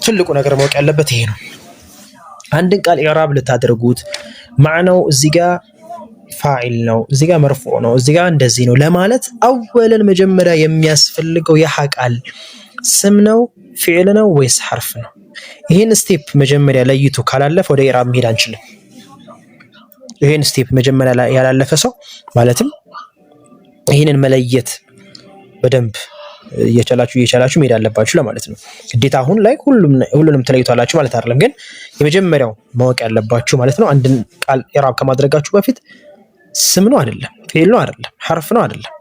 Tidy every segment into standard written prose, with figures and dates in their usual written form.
ትልቁ ነገር ማወቅ ያለበት ይሄ ነው። አንድን ቃል ኢዕራብ ልታደርጉት ማዕናው እዚህ ጋር ፋዒል ነው፣ እዚህ ጋር መርፉዕ ነው፣ እዚህ ጋር እንደዚህ ነው ለማለት አወለን መጀመሪያ የሚያስፈልገው የሃ ቃል ስም ነው ፊዕል ነው ወይስ ሐርፍ ነው? ይሄን ስቴፕ መጀመሪያ ለይቶ ካላለፈ ወደ ኢዕራብ መሄድ አንችልም። ይሄን ስቴፕ መጀመሪያ ያላለፈ ሰው ማለትም ይሄንን መለየት በደንብ እየቻላችሁ መሄድ አለባችሁ ለማለት ነው። ግዴታ አሁን ላይ ሁሉንም ተለይቷላችሁ ማለት አይደለም፣ ግን የመጀመሪያው ማወቅ ያለባችሁ ማለት ነው አንድን ቃል ኢዕራብ ከማድረጋችሁ በፊት ስም ነው አይደለም፣ ፊዕል ነው አይደለም፣ ሐርፍ ነው አይደለም።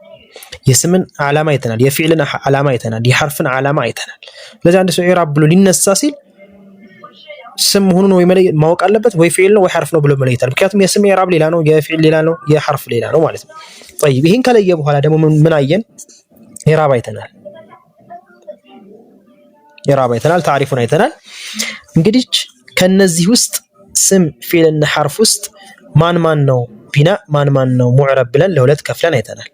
የስምን ዓላማ አይተናል፣ የፊዕልን ዓላማ አይተናል፣ የሐርፍን ዓላማ አይተናል። ስለዚህ አንድ ሰው ኢዕራብ ብሎ ሊነሳ ሲል ስም መሆኑን ወይ ማወቅ አለበት ወይ ፊዕል ነው ወይ ሐርፍ ነው ብሎ መለየታል። ምክንያቱም የስም ኢዕራብ ሌላ ነው፣ የፊዕል ሌላ ነው፣ የሐርፍ ሌላ ነው ማለት ነው። طيب ይሄን ከለየ በኋላ ደግሞ ምን አየን? ኢዕራብ አይተናል፣ ኢዕራብ አይተናል፣ ታሪፉን አይተናል። እንግዲህ ከነዚህ ውስጥ ስም ፊዕልና ሐርፍ ውስጥ ማን ነው ቢና ማን ነው ሙዕረብ ብለን ለሁለት ከፍለን አይተናል።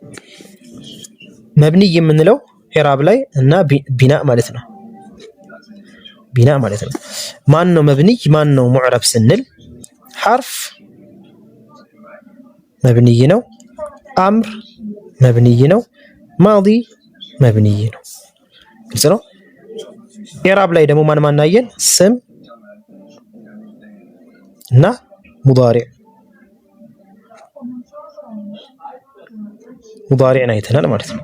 መብኒ የምንለው ኢዕራብ ላይ እና ቢና ማለት ነው። ቢና ማለት ነው። ማን ነው መብኒ ማን ነው ሙዕረብ ስንል ሐርፍ መብኒ ነው፣ አምር መብኒ ነው፣ ማዲ መብኒ ነው። ግልጽ ነው። ኢዕራብ ላይ ደግሞ ማን አየን? ስም እና ሙዳሪዕ ሙዳሪዕን አይተናል ማለት ነው።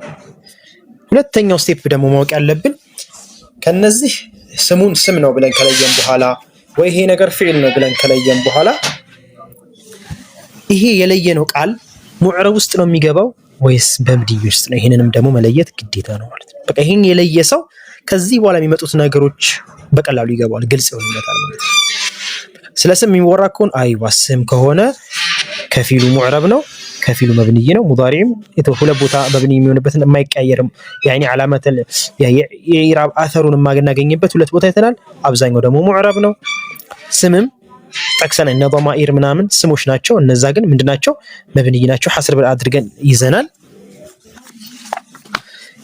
ሁለተኛው ስቴፕ ደግሞ ማወቅ ያለብን ከነዚህ ስሙን ስም ነው ብለን ከለየን በኋላ ወይ ይሄ ነገር ፊዕል ነው ብለን ከለየን በኋላ ይሄ የለየነው ቃል ሙዕረብ ውስጥ ነው የሚገባው ወይስ በምድይ ውስጥ ነው? ይሄንንም ደግሞ መለየት ግዴታ ነው ማለት ነው። በቃ ይሄን የለየ ሰው ከዚህ በኋላ የሚመጡት ነገሮች በቀላሉ ይገባዋል፣ ግልጽ ይሆንለታል ማለት ነው። ስለ ስም የሚወራ ከሆነ አይዋ ስም ከሆነ ከፊሉ ሙዕረብ ነው፣ ከፊሉ መብንይ ነው። ሙዳሪዕም ሁለት ቦታ መብንይ የሚሆንበትን የማይቀያየርም ያኒ ዓላማተ የኢዕራብ አተሩን የማናገኝበት ሁለት ቦታ አይተናል። አብዛኛው ደግሞ ሙዕረብ ነው። ስምም ጠቅሰን እነ ضمائر ምናምን ስሞች ናቸው። እነዛ ግን ምንድናቸው? መብንይ ናቸው። ሐስር አድርገን ይዘናል።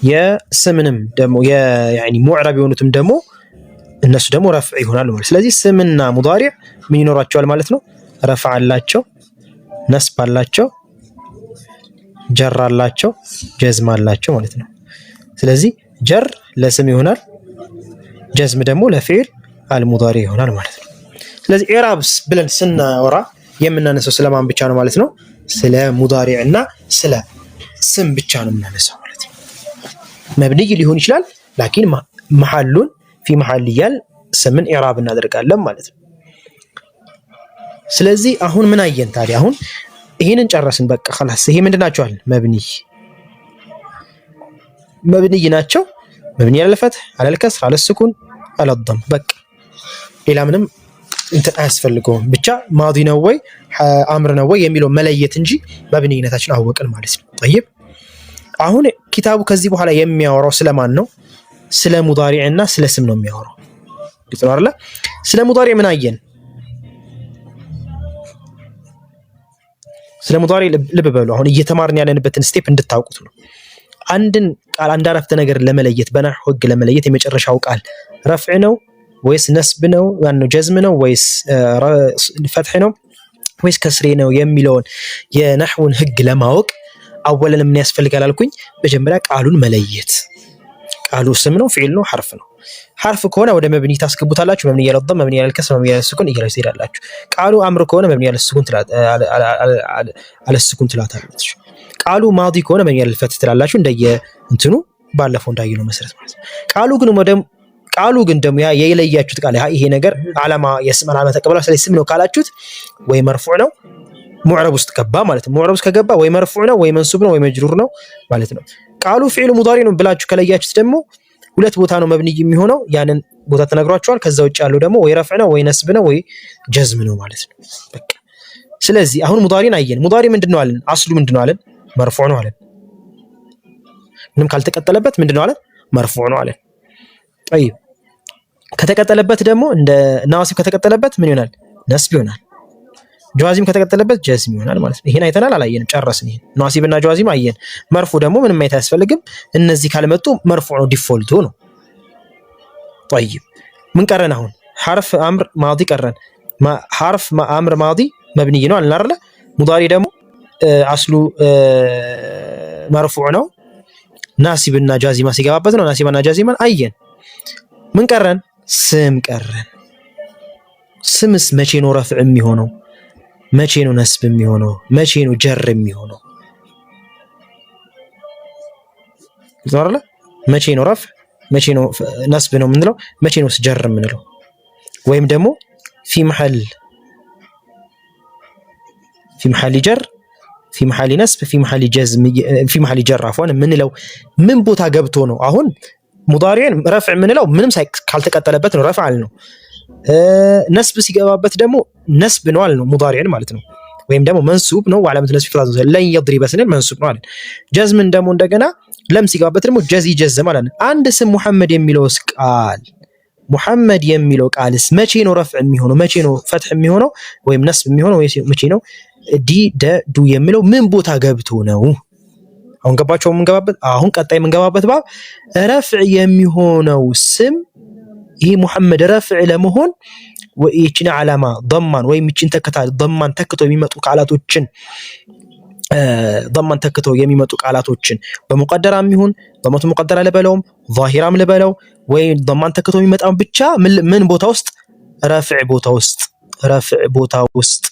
የስምንም ደግሞ ያኒ ሙዕረብ የሆኑትም ደግሞ እነሱ ደግሞ ረፍዕ ይሆናሉ ማለት። ስለዚህ ስምና ሙዳሪዕ ምን ይኖራቸዋል ማለት ነው? ረፍዕ አላቸው፣ ነስብ አላቸው፣ ጀር አላቸው፣ ጀዝም አላቸው ማለት ነው። ስለዚህ ጀር ለስም ይሆናል፣ ጀዝም ደግሞ ለፊዕል አልሙዳሪ ይሆናል ማለት ነው። ስለዚህ ኢዕራብ ብለን ስናወራ የምናነሳው ስለማን ብቻ ነው ማለት ነው? ስለ ሙዳሪዕ እና ስለ ስም ብቻ ነው የምናነሳው ማለት ነው። መብንይ ሊሆን ይችላል፣ ላኪን መሐሉን ፊ መሐል እያል ስምን ኢዕራብ እናደርጋለን ማለት ነው። ስለዚህ አሁን ምን አየን ታዲያ? አሁን ይሄንን ጨረስን በቃ خلاص። ይሄ ምንድናቸው አለ? መብንይ ናቸው። መብንይ አለ ፈትህ አለ الكسر አለ السكون አለ الضم በቃ ሌላ ምንም እንትን አያስፈልገውም። ብቻ ማዲ ነው ወይ አምር ነው ወይ የሚለው መለየት እንጂ መብንይነታችን አወቅን ማለት ነው። طيب አሁን ኪታቡ ከዚህ በኋላ የሚያወራው ስለማን ነው? ስለ ሙዳሪዕ እና ስለ ስም ነው የሚያወራው። ግልጽ ነው አይደል? ስለ ሙዳሪዕ ምን አየን? ስለ ሙዳሪዕ ልብ በሉ። አሁን እየተማርን ያለንበትን ስቴፕ እንድታውቁት ነው። አንድን ቃል አንድ አረፍተ ነገር ለመለየት በነህው ህግ ለመለየት የመጨረሻው ቃል ረፍዕ ነው ወይስ ነስብ ነው ያነው ጀዝም ነው ወይስ ፈትህ ነው ወይስ ከስሬ ነው የሚለውን የነህውን ህግ ለማወቅ አወለን ምን ያስፈልጋል አልኩኝ? መጀመሪያ ቃሉን መለየት። ቃሉ ስም ነው ፊዕል ነው ሐርፍ ነው? ሐርፍ ከሆነ ወደ መብኒ ታስገቡታላችሁ። መብኒ ያለ ضم መብኒ ያለ الكسر መብኒ ያለ السكون እያላችሁ ትሄዳላችሁ። ቃሉ አምር ከሆነ መብኒ ያለ السكون ትላታላችሁ። ቃሉ ማዲ ከሆነ መብኒ ያለ الفتح ትላላችሁ። እንደየ እንትኑ ባለፈው እንዳየነው መሰረት ማለት ነው። ቃሉ ግን ደግሞ ያ የለያችሁት ቃል ይሄ ነገር ዓላማ የስም ዓላማ ተቀበለ ስለዚህ ስም ነው ካላችሁት ወይ መርፉዕ ነው ሙዕረብ ውስጥ ገባ ማለት ነው። ሙዕረብ ውስጥ ከገባ ወይ መርፉዕ ነው ወይ መንሱብ ነው ወይ መጅሩር ነው ማለት ነው። ቃሉ ፊዕል ሙዳሪ ነው ብላችሁ ከለያችሁት ደግሞ ሁለት ቦታ ነው መብንይ የሚሆነው፣ ያንን ቦታ ተነግሯቸዋል። ከዛ ውጭ ያለው ደግሞ ወይ ረፍዕ ነው ወይ ነስብ ነው ወይ ጀዝም ነው ማለት ነው። በቃ ስለዚህ አሁን ሙዳሪን አየን። ሙዳሪ ምንድነው አለን? አስሉ ምንድነው አለን? መርፉዕ ነው አለን። ምንም ካልተቀጠለበት ምንድነው አለን? መርፉዕ ነው አለን። طيب ከተቀጠለበት ደግሞ እንደ ናሲብ ከተቀጠለበት ምን ይሆናል? ነስብ ይሆናል። ጀዋዚም ከተቀጠለበት ጀዝም ይሆናል ማለት ነው። ይሄን አይተናል አላየንም? ጨረስን። ይሄን ናሲብና ጀዋዚም አየን። መርፉ ደግሞ ምንም አያስፈልግም። እነዚህ ካልመጡ መርፉ ነው ዲፎልቱ ነው። طيب من قرن هون حرف أمر ماضي قرن ما حرف ما أمر ماضي مبني نوع النرلة مضارع دمو أصله مرفوع نو ناسب النجازي ما سيجابتنا ناسب النجازي من أين من قرن سم قرن سمس ماشي نو رفع ميهونو ماشي نو نسب ميهونو ماشي نو جر ميهونو ظهر له ماشي نو رفع ماشي نو نسب نو منلو ماشي نو سجر منلو ويم دمو في محل جر في محل نسب في محل جزم في محل جر عفوا منلو من بوتا غبتو نو اهون مضارعين رفع منلو منم ساي ካልተቀጠለበት ነው رفع አልነው نسب ሲገባበት ደግሞ نسب ነው አልነው مضارعين ማለት ነው ወይም ደግሞ መንሱብ ነው وعلامه النسب ፍራዝ ላይ يضرب ስንል መንሱብ ነው አለ ጀዝምን ደግሞ እንደገና ለም ሲገባበት ደግሞ ጀዝ ይጀዘም ማለት ነው አንድ ስም ሙሐመድ የሚለው ቃል ሙሐመድ የሚለው ቃልስ መቼ ነው ረፍዕ የሚሆነው መቼ ነው ፈትህ የሚሆነው ወይም ነስብ የሚሆነው ወይ መቼ ነው ዲ ደ ዱ የሚለው ምን ቦታ ገብቶ ነው አሁን ገባቸው ምን ገባበት አሁን ቀጣይ ምን ገባበት ባብ ረፍዕ የሚሆነው ስም ይሄ ሙሐመድ ረፍዕ ለመሆን ወይቺን ዓላማ ضمان ወይም ይቺን ተከታል ضمان ተክቶ የሚመጡ ቃላቶችን ضمان ተክቶ የሚመጡ ቃላቶችን በሙቀደራም ይሁን በመቱ ሙቀደራ ለበለውም ዛሂራም ለበለው ወይ ضمان ተክቶ የሚመጣው ብቻ ምን ቦታ ውስጥ ረፍዕ ቦታ ውስጥ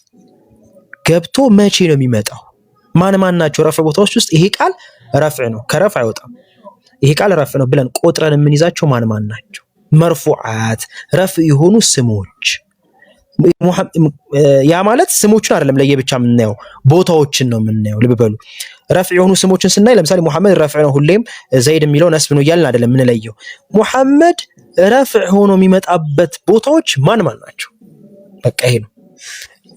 ገብቶ መቼ ነው የሚመጣው ማን ናቸው ረፍዕ ቦታዎች ውስጥ ይሄ ቃል ረፍዕ ነው ከረፍዕ አይወጣም ይሄ ቃል ረፍዕ ነው ብለን ቆጥረን የምንይዛቸው ማን ናቸው መርፉዓት ረፍዕ የሆኑ ስሞች ያ ማለት ስሞችን አይደለም ለየብቻ የምናየው ቦታዎችን ነው የምናየው ልብ በሉ ረፍዕ የሆኑ ስሞችን ስናይ ለምሳሌ ሙሐመድ ረፍዕ ነው ሁሌም ዘይድ የሚለው ነስብ ነው እያልን አይደለም የምንለየው ሙሐመድ ረፍዕ ሆኖ የሚመጣበት ቦታዎች ማን ናቸው በቃ ይሄ ነው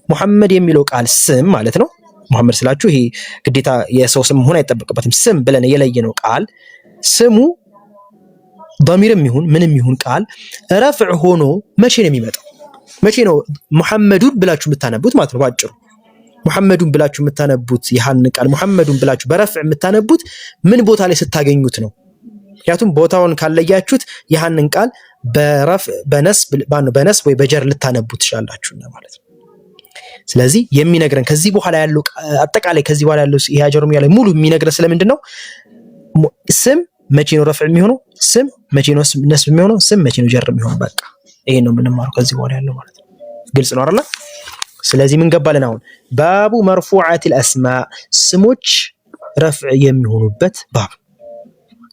ሙሐመድ የሚለው ቃል ስም ማለት ነው ሙሐመድ ስላችሁ ይሄ ግዴታ የሰው ስም ሆነ አይጠበቅበትም ስም ብለን የለየነው ቃል ስሙ ضميرም ይሁን ምንም ይሁን ቃል ረፍዕ ሆኖ መቼ ነው የሚመጣው መቼ ነው ሙሐመዱን ብላችሁ የምታነቡት ማለት ነው ባጭሩ ሙሐመዱን ብላችሁ የምታነቡት ይሃን ቃል ሙሐመዱን ብላችሁ በረፍዕ የምታነቡት ምን ቦታ ላይ ስታገኙት ነው ያቱም ቦታውን ካለያችሁት ይሃንን ቃል በነስ ወይ በጀር ልታነቡት ይችላልላችሁና ማለት ነው ስለዚህ የሚነግረን ከዚህ በኋላ ያለው አጠቃላይ ከዚህ በኋላ ያለው ይሄ አጀሩም ያለው ሙሉ የሚነግረን ስለምንድን ነው ስም መቼ ነው ረፍዕ የሚሆነው ስም መቼ ነው ነስብ የሚሆነው ስም መቼ ነው ጀር የሚሆነው በቃ ይሄን ነው የምንማረው ከዚህ በኋላ ያለው ማለት ነው ግልጽ ነው አይደል ስለዚህ ምን ገባልን አሁን ባቡ መርፉዓት الاسماء ስሞች ረፍዕ የሚሆኑበት ባብ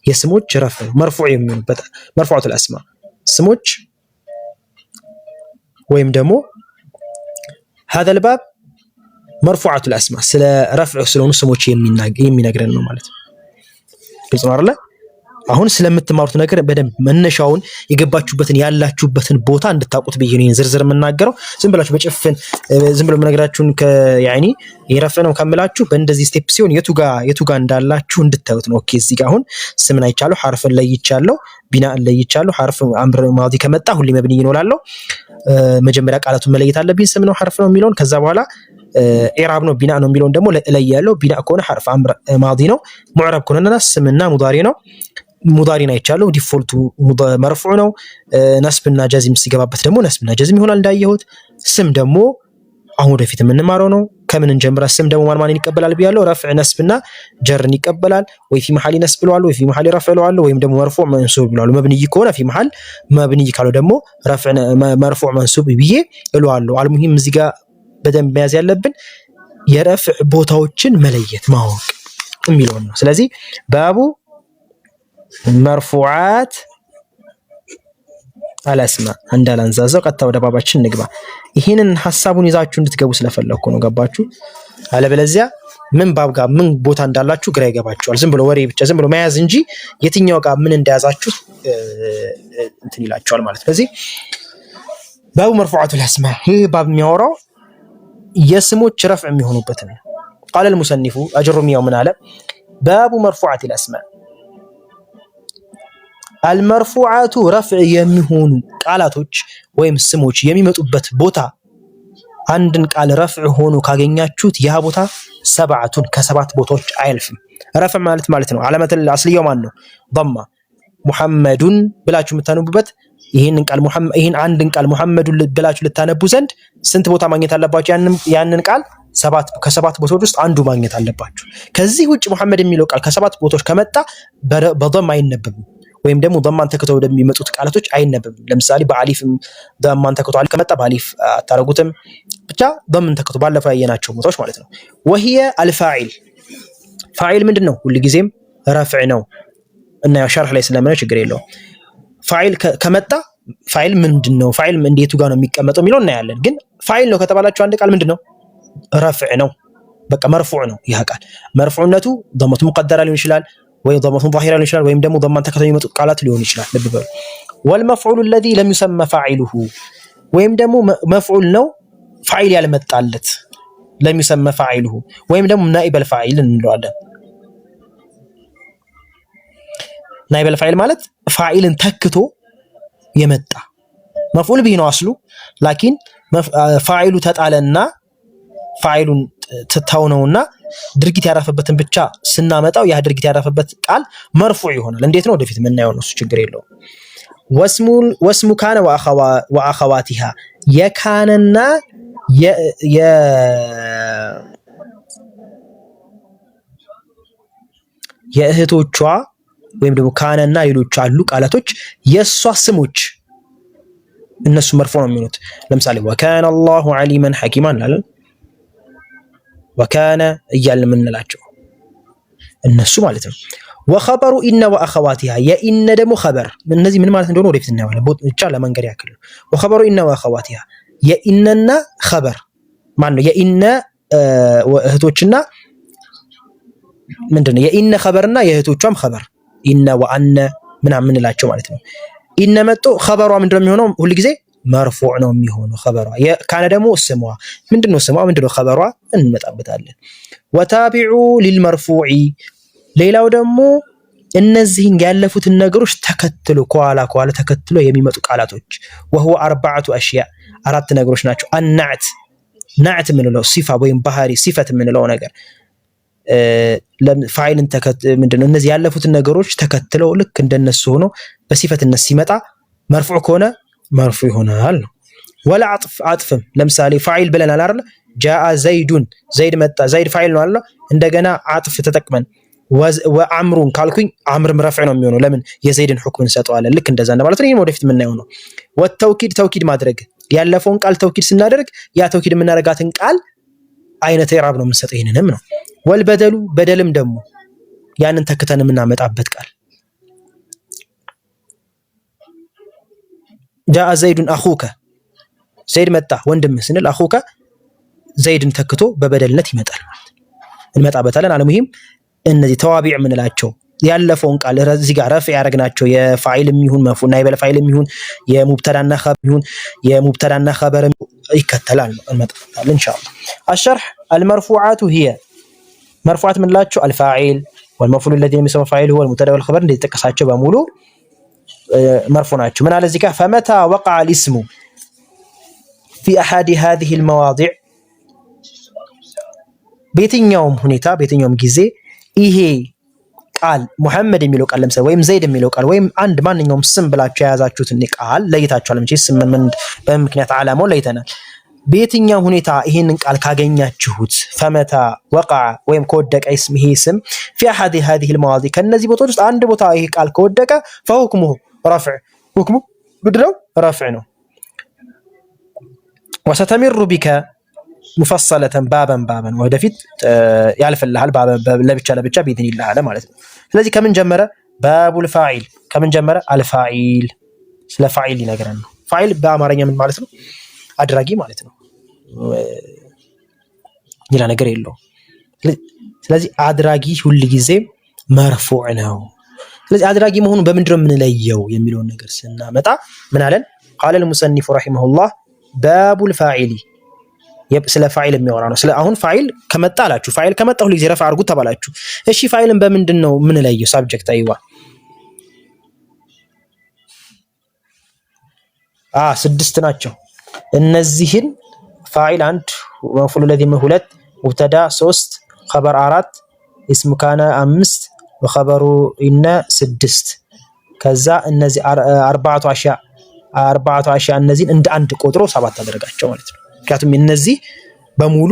የስሞች ረፍዕ መርፉዕ የሚሆኑበት መርፉዓት الاسماء ስሞች ወይም ደግሞ هذا الباب مرفوعات الاسماء ስለ ረፍዕ ስለሆኑ ስሞች የሚነግረን ነው ማለት ነው ግልጽ ነው አይደል አሁን ስለምትማሩት ነገር በደንብ መነሻውን የገባችሁበትን ያላችሁበትን ቦታ እንድታውቁት በየኔ ዝርዝር የምናገረው ዝም ብላችሁ በጭፍን ዝም ብሎ መነግራችሁን ከያኒ ይረፍዕ ነው ከመላችሁ በእንደዚህ ስቴፕ ሲሆን የቱ ጋር እንዳላችሁ እንድታዩት ነው ኦኬ እዚህ ጋር አሁን ስምን አይቻለሁ ሐርፍን ለይቻለሁ ቢናን ለይቻለሁ ሐርፍ አምር ማዲ ከመጣ ሁሌ መብኒ ይኖራልው መጀመሪያ ቃላቱን መለየት አለብኝ ስም ነው ሐርፍ ነው የሚለውን ከዛ በኋላ ኢራብ ነው ቢና ነው የሚለውን ደግሞ ለያለው ቢና ከሆነ ሐርፍ አምር ማዲ ነው ሙዕረብ ከሆነና ስምና ሙዳሪ ነው ሙዳሪና ይቻለው ዲፎልቱ መርፉዕ ነው ነስብና ጀዝም ሲገባበት ደግሞ ነስብና ጀዝም ይሆናል እንዳየሁት ስም ደግሞ አሁን ወደፊት የምንማረው ነው ከምን እንጀምራ ስም ደግሞ ማን ይቀበላል ቢያለው ረፍዕ ነስብና ጀርን ይቀበላል ወይ في محل ነስብ ብለዋል ወይ في محل ረፍዕ ብለዋል ወይም ደግሞ መርፉዕ መንሱብ ብለዋል መብኒ ከሆነ في محل መብኒ ካለው ደግሞ ረፍዕ መርፉዕ መንሱብ ብዬ ብለዋል አልሙሂም እዚህ ጋር በደንብ መያዝ ያለብን የረፍዕ ቦታዎችን መለየት ማወቅ የሚለው ነው ስለዚህ ባቡ مرفوعات الاسماء እንዳላንዛዛው ቀጥታ ወደ ባባችን ንግባ ይሄንን ሐሳቡን ይዛችሁ እንድትገቡ ስለፈለኩ ነው ገባችሁ አለበለዚያ ምን ባብ ጋር ምን ቦታ እንዳላችሁ ግራ ይገባችኋል ዝም ብሎ ወሬ ብቻ ዝም ብሎ መያዝ እንጂ የትኛው ጋር ምን እንደያዛችሁ እንትን ይላችኋል ማለት ነው ስለዚህ ባቡ مرفوعات الاسماء ይሄ ባብ የሚያወራው የስሞች ረፍዕ የሚሆኑበት ነው قال المصنف اجرميው ምን አለ ባቡ مرفوعات الاسماء المرفوعات رفع የሚሆኑ ቃላቶች ወይም ስሞች የሚመጡበት ቦታ አንድን ቃል ረፍዕ ሆኖ ካገኛችሁት ያ ቦታ ሰባቱን ከሰባት ቦታዎች አይልፍም ረፍዕ ማለት ነው ዓላመተ አስልየው ማን ነው ضمه ሙሐመዱን ብላችሁ የምታነቡበት ይሄንን ቃል ሙሐመድ ይሄን አንድን ቃል ሙሐመዱን ብላችሁ ልታነቡ ዘንድ ስንት ቦታ ማግኘት አለባችሁ? ያንን ቃል ከሰባት ቦታዎች ውስጥ አንዱ ማግኘት አለባችሁ። ከዚህ ውጭ ሙሐመድ የሚለው ቃል ከሰባት ቦታዎች ከመጣ በደም አይነበብም፣ ወይም ደግሞ ضمان ተከተው ወደሚመጡት ቃላቶች አይነበብም። ለምሳሌ በአሊፍም ضمان ተከተው አሊፍ ከመጣ በአሊፍ አታረጉትም። ብቻ ضمن ተከተው ባለፈው ያየናቸው ቦታዎች ማለት ነው። وهي الفاعل ፋዒል ምንድነው? ሁሉ ጊዜም ረፍዕ ነው እና ያው ሸርህ ላይ ስለምን ችግር የለውም። ፋዒል ከመጣ ፋዒል ምንድነው? ፋዒል እንዴቱ ጋር ነው የሚቀመጠው የሚለው እናያለን። ግን ፋዒል ነው ከተባላችሁ አንድ ቃል ምንድነው? ረፍዕ ነው። በቃ መርፉዕ ነው። ይህ ቃል መርፉዕነቱ ضمة مقدرة ሊሆን ይችላል ወይ ضمة ظاهرة ሊሆን ይችላል ወይም ደግሞ ضمان ተከታታይ የሚመጡት ቃላት ሊሆን ይችላል። ልብ በሉ። والمفعول الذي لم يسمى فاعله ወይም ደግሞ መፍዑል ነው ፋዒል ያልመጣለት لم يسمى فاعله ወይም ደግሞ ናኢብ الفاعل እንለዋለን። ናኢብ الفاعل ማለት ፋዒልን ተክቶ የመጣ መፍዑል ቢህ ነው አስሉ። ላኪን ፋዒሉ ተጣለና ፋዒሉን ተታውነውና ድርጊት ያረፈበትን ብቻ ስናመጣው ያ ድርጊት ያረፈበት ቃል መርፉዕ ይሆናል። እንዴት ነው? ወደፊት የምናየው ነው። እሱ ችግር የለውም። ወስሙ ካነ ወአኸዋቲሃ የካነና የእህቶቿ ወይም ደግሞ ካነና ሌሎች አሉ ቃላቶች የሷ ስሞች እነሱ መርፉዕ ነው የሚሆኑት። ለምሳሌ ወካነ አላሁ ዓሊመን ሐኪማ እንላለን። ወካነ እያልን የምንላቸው እነሱ ማለት ነው። ወኸበሩ ኢነ ወአኸዋቲሃ የኢነ ደግሞ ኸበር እነዚህ ምን ማለት እንደሆነ ወደፊት እናየዋለን። ብቻ ለመንገር ያክል ነው። ወኸበሩ ኢነ ወአኸዋቲሃ የኢነና ኸበር ማን ነው? የኢነ እህቶችና ምንድነው? የኢነ ኸበርና የእህቶቿም ኸበር ኢነ ወአነ ምናምን የምንላቸው ማለት ነው። ኢነ መጥቶ ኸበሯ ምንድነው የሚሆነው? ሁሉ ጊዜ መርፉዕ ነው የሚሆነው ኸበሯ። ካነ ደግሞ ስሟ ምንድነው? ስሟ ምንድነው? ኸበሯ እንመጣበታለን። ወታቢዑ ሊልመርፉዕ ሌላው ደግሞ እነዚህን ያለፉትን ነገሮች ተከትሎ ከኋላ ተከትሎ የሚመጡ ቃላቶች وهو أربعة أشياء አራት ነገሮች ናቸው። النعت ናዕት የምንለው ሲፋ ወይም ባህሪ ሲፈት የምንለው ነገር ፋይልን ምንድነው? እነዚህ ያለፉትን ነገሮች ተከትለው ልክ እንደነሱ ሆኖ በሲፈትነት ሲመጣ መርፉዕ ከሆነ መርፉዕ ይሆናል ነው። ወላ አጥፍም ለምሳሌ ፋይል ብለናል አይደል? ጃአ ዘይዱን ዘይድ መጣ ዘይድ ፋይል ነው አይደል? እንደገና አጥፍ ተጠቅመን ወአምሩን ካልኩኝ አምርም ረፍዕ ነው የሚሆነው። ለምን? የዘይድን ሁክም እንሰጠዋለን። ልክ እንደዛ ማለት ነው። ይሄን ወደፊት የምናየው ነው። ወተውኪድ ተውኪድ ማድረግ ያለፈውን ቃል ተውኪድ ስናደርግ ያ ተውኪድ የምናደርጋትን ቃል አይነት ኢዕራብ ነው የምንሰጠው። ይሄንንም ነው። ወልበደሉ በደልም ደግሞ ያንን ተክተን የምናመጣበት ቃል ጃአ ዘይዱን አኹከ ዘይድ መጣ ወንድም ስንል አኹከ ዘይድን ተክቶ በበደልነት ይመጣል ማለት ነው። እንመጣበታለን። አለሙሂም እነዚህ ተዋቢዕ የምንላቸው ያለፈውን ቃል እዚህ ጋር ረፍዕ ያደረግናቸው የፋዒልም ይሁን መፍዑል ናኢበል ፋዒልም ይሁን የሙብተዳና ኸበር ይከተላል ነው። እንመጣበታለን ኢንሻአላህ። الشرح المرفوعات هي مرفوعات ምንላቸው الفاعل والمفعول الذي يسمى فاعل هو المبتدا والخبر እንደተጠቀሳቸው በሙሉ مرفوع ናቸው። ምን አለ እዚህ ጋር فمتى وقع الاسم في احد هذه المواضع በየትኛውም ሁኔታ በየትኛውም ጊዜ ይሄ ቃል ሙሐመድ የሚለው ቃል ለምሳሌ ወይም ዘይድ የሚለው ቃል ወይም አንድ ማንኛውም ስም ብላችሁ የያዛችሁትን ቃል ለይታችኋል። እንጂ ስም በምክንያት ዓላማው ለይተናል። በየትኛው ሁኔታ ይሄንን ቃል ካገኛችሁት ፈመታ ወقع ወይም ከወደቀ اسم ይሄ ስም في احد هذه المواضع ከነዚህ ቦታዎች ውስጥ አንድ ቦታ ይሄ ቃል ከወደቀ فحكمه رفع حكمه ምንድነው? ረፍዕ ነው። وستمر بك مفصلة بابا ወደፊት ያልፈልሃል ለብቻ ቢድን ይላል ማለት ነው። ስለዚህ ከምን ጀመረ? ባቡል ፋዒል ከምን ጀመረ? አልፋዒል ስለ ፋዒል ይነግረን ነው። ፋዒል በአማርኛ ምን ማለት ነው? አድራጊ ማለት ነው። ሌላ ነገር የለውም። ስለዚህ አድራጊ ሁሉ ጊዜ መርፉዕ ነው። ስለዚህ አድራጊ መሆኑን በምንድነው የምንለየው የሚለውን ነገር ስናመጣ ምን አለን? ቃለ المصنف رحمه الله ባቡል ፋዒል ስለ ፋዒል የሚያወራ ነው። ስለ አሁን ፋዒል ከመጣ አላችሁ ፋዒል ከመጣ ሁሉ ጊዜ ረፍዕ አድርጉት ተባላችሁ። እሺ ፋዒልን በምንድነው የምንለየው? ሳብጀክት አይዋ ስድስት ናቸው። እነዚህን ፋዒል 1 መፍዑል ለዚ 2 ሙብተዳ 3 ኸበር 4 እስሙ ካነ 5 ወኸበሩ ኢነ 6 ከዛ እነዚህ 4 አሽያ አርባዓቱ አሽያ እነዚህን እንደ አንድ ቆጥሮ 7 አደረጋቸው ማለት ነው። ምክንያቱም እነዚህ በሙሉ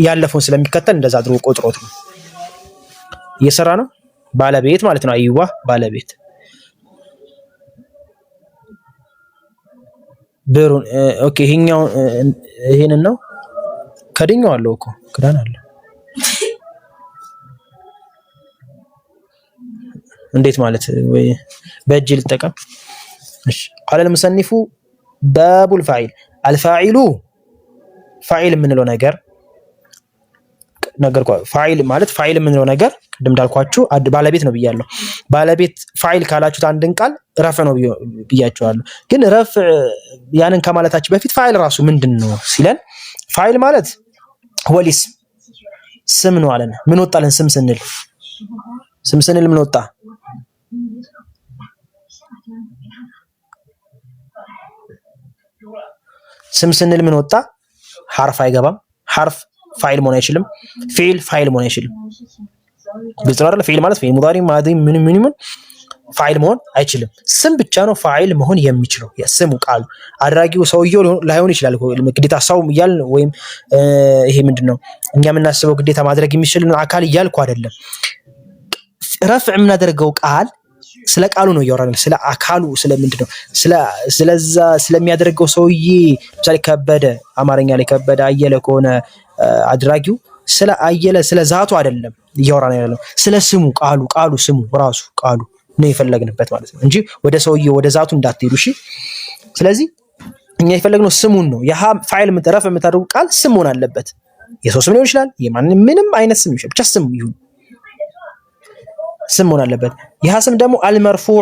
ያለፈውን ስለሚከተል እንደዛ አድርጎ ቆጥሮት ነው እየሰራ ነው። ባለቤት ማለት ነው። አይዋ ባለቤት ብሩን ኦኬ። ይሄንን ነው ከድኛው አለው እኮ ክዳን አለ። እንዴት ማለት ወይ በእጅ ልጠቀም? እሺ قال المصنف باب الفاعل الفاعل ፋዒል የምንለው ነገር ፋዒል ማለት ፋዒል የምንለው ነገር ቅድም እንዳልኳችሁ ባለቤት ነው ብያለሁ። ባለቤት ፋዒል ካላችሁት አንድን ቃል ረፍ ነው ብያችኋለሁ። ግን ረፍ ያንን ከማለታችን በፊት ፋዒል ራሱ ምንድነው ሲለን ፋዒል ማለት ወሊስ ስም ነው አለን። ምን ወጣለን? ስም ስንል ምን ወጣ? ስም ስንል ምን ወጣ? ሐርፍ አይገባም። ሐርፍ ፋይል መሆን አይችልም። ፊዕል ፋይል መሆን አይችልም። ግልጽ ነው አይደል? ፊዕል ማለት ፊዕል ሙዳሪ ማዲ ምን ፋይል መሆን አይችልም። ስም ብቻ ነው ፋይል መሆን የሚችለው። የስሙ ቃሉ አድራጊው ሰውየው ላይሆን ይችላል። ግዴታ ሰው እያልን ወይም ይሄ ምንድነው እኛ የምናስበው ግዴታ ማድረግ የሚችል አካል እያልኩ አይደለም። ረፍዕ የምናደርገው ቃል ስለ ቃሉ ነው እያወራን፣ ስለ አካሉ ስለምንድነው ስለዛ ስለሚያደርገው ሰውዬ። ለምሳሌ ከበደ አማርኛ ላይ ከበደ አየለ ከሆነ አድራጊው ስለ አየለ ስለ ዛቱ አይደለም እያወራን ያለው፣ ስለ ስሙ ቃሉ ስሙ ራሱ ቃሉ ነው የፈለግንበት ማለት ነው እንጂ ወደ ሰውዬ ወደ ዛቱ እንዳትሄዱ እሺ። ስለዚህ እኛ የፈለግነው ስሙን ነው። ያ ፋይል ረፍዕ የምታደርጉ ቃል ስም መሆን አለበት። የሰው ስም ሊሆን ይችላል፣ የማንም ምንም አይነት ስም ይችላል፣ ብቻ ስም ይሁን ስም መሆን አለበት። ያ ስም ደግሞ አልመርፉዑ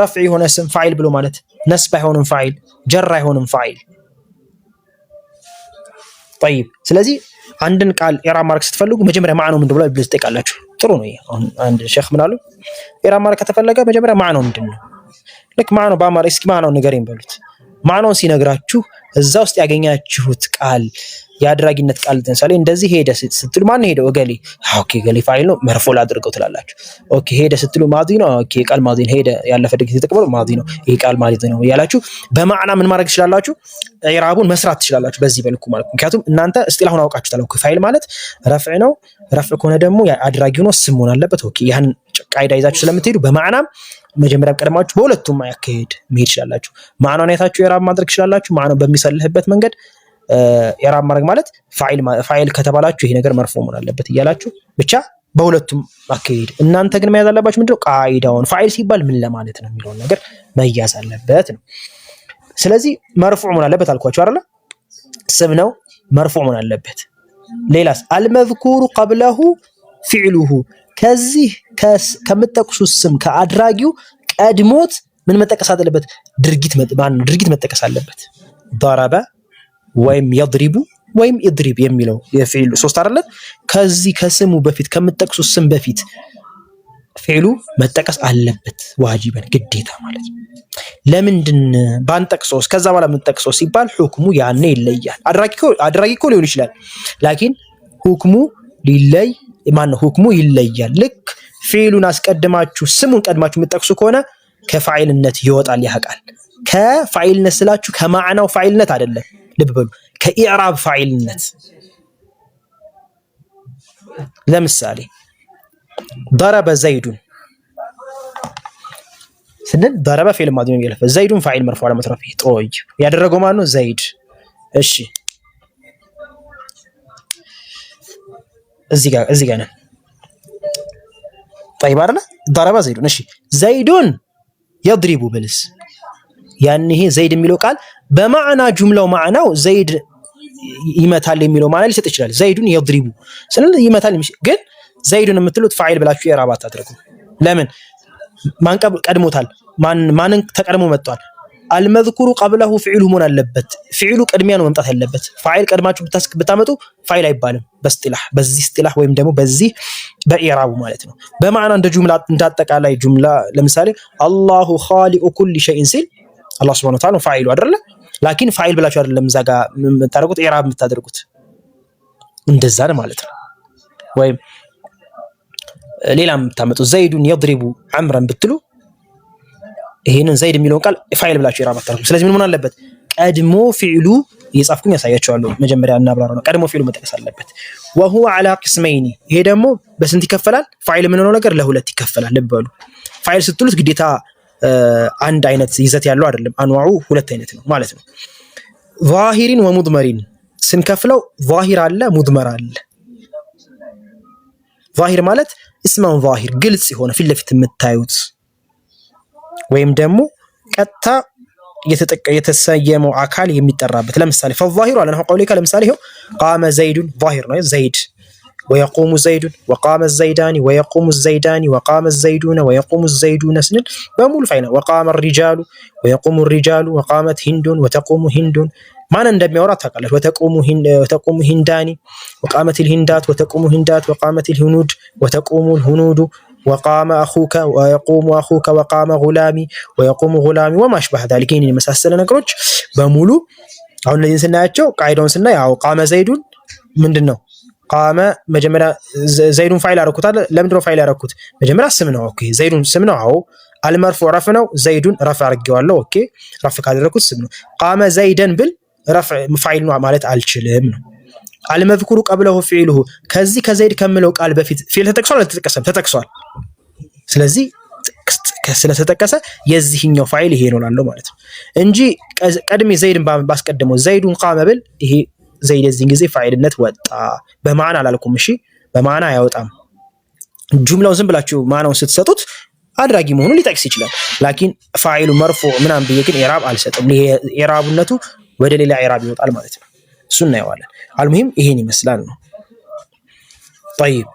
ረፍዕ የሆነ ስም ፋይል ብሎ ማለት ነስብ አይሆንም፣ ፋይል ጀር አይሆንም ፋይል። طيب ስለዚህ አንድን ቃል ኢዕራብ ማድረግ ስትፈልጉ መጀመሪያ ማዕናው ምንድነው ብላችሁ ትጠይቃላችሁ። ጥሩ ነው። አሁን አንድ ሼክ ምን አሉ? ኢዕራብ ማድረግ ከተፈለገ መጀመሪያ ማዕናው ምንድነው? ልክ ማዕናው በአማርኛ እስኪ ማዕናውን ንገረኝ በሉት። ማዕናውን ሲነግራችሁ እዛ ውስጥ ያገኛችሁት ቃል የአድራጊነት ቃል ለምሳሌ እንደዚህ ሄደ ስትሉ ማን ሄደው? እገሌ። ኦኬ እገሌ ፋይል ነው መርፎል አድርገው ትላላችሁ። ኦኬ ሄደ ስትሉ ማዲ ነው። ኦኬ ቃል ማዲ ነው። ሄደ ያለፈ ድግስ የተቀበለው ማዲ ነው። ይሄ ቃል ማዲ ነው ያላችሁ በማዕና ምን ማድረግ ትችላላችሁ? ኢዕራቡን መስራት ትችላላችሁ በዚህ መልኩ ማለት ነው። ምክንያቱም እናንተ እስጢላሁን አውቃችሁታል። ኦኬ ፋይል ማለት ረፍዕ ነው። ረፍዕ ከሆነ ደግሞ አድራጊው ነው ስም መሆን አለበት። ኦኬ ያን ቃይዳ ይዛችሁ ስለምትሄዱ በማዕናም መጀመሪያ ቀድማችሁ በሁለቱም አያካሄድ መሄድ ትችላላችሁ። ማዕናውን አይታችሁ ኢዕራብ ማድረግ ትችላላችሁ። ማዕናው በሚሰልህበት መንገድ ኢዕራብ ማድረግ ማለት ፋይል ከተባላችሁ ይሄ ነገር መርፎ መሆን አለበት እያላችሁ ብቻ በሁለቱም አካሄድ። እናንተ ግን መያዝ አለባችሁ ምንድነው ቃይዳውን ፋይል ሲባል ምን ለማለት ነው የሚለውን ነገር መያዝ አለበት ነው። ስለዚህ መርፎዕ መሆን አለበት አልኳችሁ አይደል? ስም ነው መርፎዕ መሆን አለበት። ሌላስ አልመዝኩሩ ቀብለሁ ፊዕሉሁ ከዚህ ከምትጠቅሱት ስም ከአድራጊው ቀድሞት ምን መጠቀስ አለበት? ድርጊት መጠቀስ አለበት። ضرب ወይም يضرب ወይም اضرب የሚለው የፊዕሉ ሶስት አይደለ? ከዚህ ከስሙ በፊት ከምትጠቅሱት ስም በፊት ፊዕሉ መጠቀስ አለበት። ዋጅበን ግዴታ ማለት ነው። ለምንድን ባንጠቅሶስ ከዛ በኋላ የምንጠቅሶስ ሲባል ሁክሙ ያኔ ይለያል። አድራጊ እኮ ሊሆን ይችላል፣ ላኪን ሁክሙ ሊለይ ማነው? ሁክሙ ይለያል። ልክ ፊዕሉን አስቀድማችሁ ስሙን ቀድማችሁ የምትጠቅሱ ከሆነ ከፋዒልነት ይወጣል። ያቃል ከፋዒልነት ስላችሁ ከማዕናው ፋዒልነት አይደለም። ልብ በሉ ከኢዕራብ ፋዒልነት። ለምሳሌ ضرب ዘይዱን ስንል ضرب ፊዕል ማዲ ነው ያለፈ፣ ዘይዱን ፋዒል መርፉዕ على مترفيه ጦይ ያደረገው ማን ነው? ዘይድ። እሺ እዚህ ጋር ነን። طيب አይደለ? ضرب ዘይዱን። እሺ ዘይዱን يضرب ብልስ ያን ይሄ ዘይድ የሚለው ቃል በማዕና ጁምላው ማዕናው ዘይድ ይመታል የሚለው ማዕና ሊሰጥ ይችላል። ዘይዱን يضرب ስለዚህ ይመታል። ግን ዘይዱን የምትሉት ፋዒል ብላችሁ ኢዕራብ አታድርጉ። ለምን? ማን ቀድሞታል? ማንን ተቀድሞ መጥቷል? አልመዝኩሩ ቀብለሁ ፊዕሉ መሆን አለበት። ፊዕሉ ቅድሚያ ነው መምጣት ያለበት። ፋዒል ቀድማችሁ ብታመጡ ፋዒል አይባልም በስጢላህ፣ በዚህ ስጢላህ ወይም ደግሞ በዚህ በኢዕራቡ ማለት ነው። በማዕና እንደ ጁምላ እንዳጠቃላይ ጁምላ ለምሳሌ አላሁ ኻሊቁ ኩሊ ሸይኢን ሲል አላህ ሱብሓነሁ ወተዓላ ፋዒሉ አይደለ? ላኪን ፋዒል ብላችሁ አይደለም እዛ ጋር የምታደርጉት ኢዕራብ የምታደርጉት እንደዛ ማለት ነው። ወይም ሌላም የምታመጡ ዘይዱን يضرب عمرا ብትሉ ይሄንን ዘይድ የሚለውን ቃል ፋይል ብላችሁ ኢራብ አታርጉ። ስለዚህ ምን አለበት? ቀድሞ ፊዕሉ እየጻፍኩኝ ያሳያቸዋለሁ። መጀመሪያ እናብራራው ነው። ቀድሞ ፊዕሉ መጠቀስ አለበት። وهو على قسمين ይሄ ደግሞ በስንት ይከፈላል? ፋይል የምንለው ነገር ለሁለት ይከፈላል። ልብ በሉ። ፋይል ስትሉት ግዴታ አንድ አይነት ይዘት ያለው አይደለም። አንዋዑ ሁለት አይነት ነው ማለት ነው። ዛሂሪን ወሙድመሪን ስንከፍለው ዛሂር አለ፣ ሙድመር አለ። ዛሂር ማለት እስመን ዛሂር ግልጽ የሆነ ፊት ለፊት የምታዩት ወይም ደግሞ ቀጥታ የተሰየመው አካል የሚጠራበት። ለምሳሌ فالظاهر على نحو قولك ለምሳሌ ይሄው قام زيد ظاهر ነው ዘይድ ويقوم زيد وقام الزيدان ويقوم الزيدان وقام الزيدون ويقوم الزيدون سنل በሙሉ ፋይና وقام الرجال ويقوم الرجال وقامت هند وتقوم هند ማን እንደሚያወራ ታውቃለህ። وتقوم هندان وقامت الهندات وتقوم هندات وقامت الهنود وتقوم الهنود وقام أخوك ويقوم أخوك وقام غلامي ويقوم غلامي وما أشبه ذلك ይህን የመሳሰለ ነገሮች በሙሉ አሁን እነዚህን ስናያቸው ቃይዳውን ስናይ ያው ቃመ ዘይዱን ምንድነው? ቃመ መጀመሪያ ዘይዱን ፋይል አደረኩት አይደል? ለምንድን ነው ፋይል ያደረኩት? መጀመሪያ ስም ነው። ኦኬ ዘይዱን ስም ነው። አዎ አልመርፉዕ ረፍ ነው። ዘይዱን ረፍ አድርጌዋለሁ። ኦኬ ረፍ ካደረኩት ስም ነው። ቃመ ዘይደን ብል ረፍ ፋይል ነው ማለት አልችልም ነው። አልመዝኩሩ ቀብለሁ ፊዕሉሁ ከዚህ ከዘይድ ከምለው ቃል በፊት ፊዕል ተጠቅሷል አልተጠቀሰም? ተጠቅሷል። ስለዚህ ስለተጠቀሰ የዚህኛው ፋይል ይሄ ነው ላለው ማለት ነው እንጂ ቀድሜ ዘይድን ባስቀድመው ዘይዱን ቃመ ብል ይሄ ዘይድ የዚህን ጊዜ ፋይልነት ወጣ። በማዕና አላልኩም። እሺ በማዕና አያወጣም። ጁምላውን ዝም ብላችሁ ማዕናውን ስትሰጡት አድራጊ መሆኑን ሊጠቅስ ይችላል። ላኪን ፋይሉ መርፉዕ ምናምን ብዬ ግን ኢራብ አልሰጥም። ይሄ ኢራብነቱ ወደ ሌላ ኢራብ ይወጣል ማለት ነው። እሱን እናየዋለን። አልሙሂም ይሄን ይመስላል ነው። طيب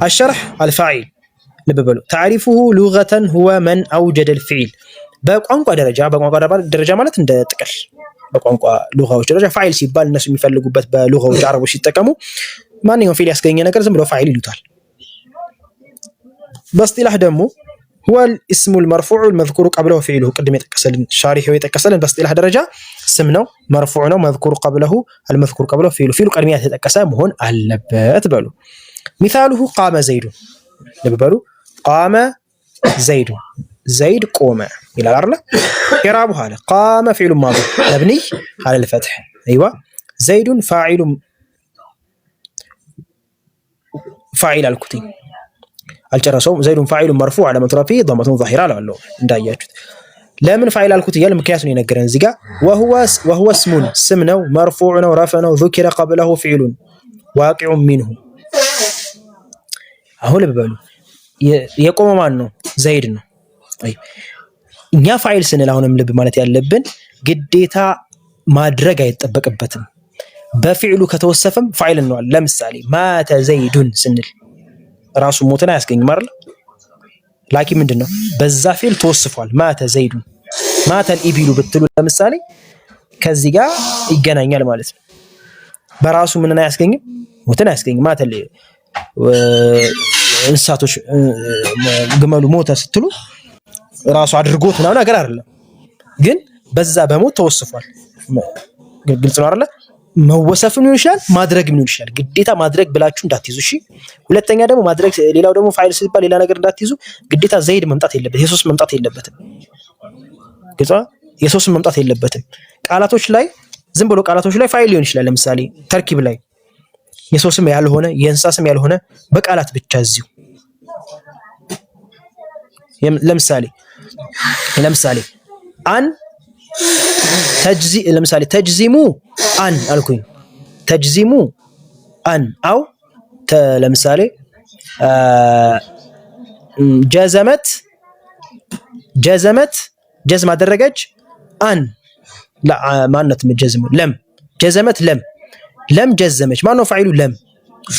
الشرح الفاعل ልብ በሉ تعريفه لغة هو من أوجد الفعل በቋንቋ ደረጃ ማለት እንደ ጥቅል በቋንቋ ሉጋዎች ደረጃ ፋይል ሲባል እነሱ የሚፈልጉበት በሉጋዎች አረቦች ሲጠቀሙ ማንኛውም ፊዕል ያስገኘ ነገር ዝም ብሎ ፋይል ይሉታል። በእስጢላህ ደግሞ هو الاسم المرفوع المذكور قبله فعله قدم يتكسلن شارحه يتكسلن በእስጢላህ ደረጃ ስም ነው፣ መርፉዕ ነው። መዝኩር قبله المذكور قبله فعله ቀድሚያ የተጠቀሰ መሆን አለበት በሉ። مثاله قام زيد ልብ በሉ قام زيد زيد قوم ይላል አይደል? ኢራቡ ሐለ قام فعل ماضي مبني على الفتح ايوه زيد فاعل الكتي አልጨረሰውም። زيد فاعل مرفوع على مترفيه ضمة ظاهرة አለው እንዳያችሁት። ለምን ፋይል አልኩት እያለ ምክንያቱን የነገረን እዚህ ጋር وهو اسم ስም ነው፣ مرفوع ነው፣ رفع ነው، ذكر قبله فعل واقع منه። አሁን ልብ በሉ የቆመ ማን ነው? ዘይድ ነው። እኛ ፋይል ስንል አሁንም ልብ ማለት ያለብን ግዴታ ማድረግ አይጠበቅበትም። በፊዕሉ ከተወሰፈም ፋይል ነው። ለምሳሌ ማተ ዘይዱን ስንል ራሱ ሞትን አያስገኝም አይደል? ላኪን ምንድነው በዛ ፊዕል ተወስፏል። ማተ ዘይዱን ማተ ኢቢሉ ብትሉ ለምሳሌ ከዚህ ጋር ይገናኛል ማለት ነው። በራሱ ምንን አያስገኝም? ሞትን አያስገኝም። ማተ እንስሳቶች ግመሉ ሞተ ስትሉ ራሱ አድርጎት ምናምን ነገር አይደለም፣ ግን በዛ በሞት ተወስፏል። ግልጽ ነው አይደል? መወሰፍም ሊሆን ይችላል፣ ማድረግም ሊሆን ይችላል። ግዴታ ማድረግ ብላችሁ እንዳትይዙ እሺ። ሁለተኛ ደግሞ ማድረግ፣ ሌላው ደግሞ ፋይል ሲባል ሌላ ነገር እንዳትይዙ። ግዴታ ዘይድ መምጣት የለበትም፣ የሶስት መምጣት የለበትም። ግልጽ ነው። የሶስት መምጣት የለበትም። ቃላቶች ላይ ዝም ብሎ ቃላቶች ላይ ፋይል ሊሆን ይችላል። ለምሳሌ ተርኪብ ላይ የሰው ስም ያልሆነ የእንስሳ ስም ያልሆነ በቃላት ብቻ እዚሁ ለምሳሌ አን ለምሳሌ ተጅዚሙ አን አልኩኝ። ተጅዚሙ አን አው ለምሳሌ ጀዘመት ጀዝም አደረገች አን ማነት ጀዝሙ ለም ጀዘመት ለም ጀዘመች ማን ነው ፋይሉ? ለም።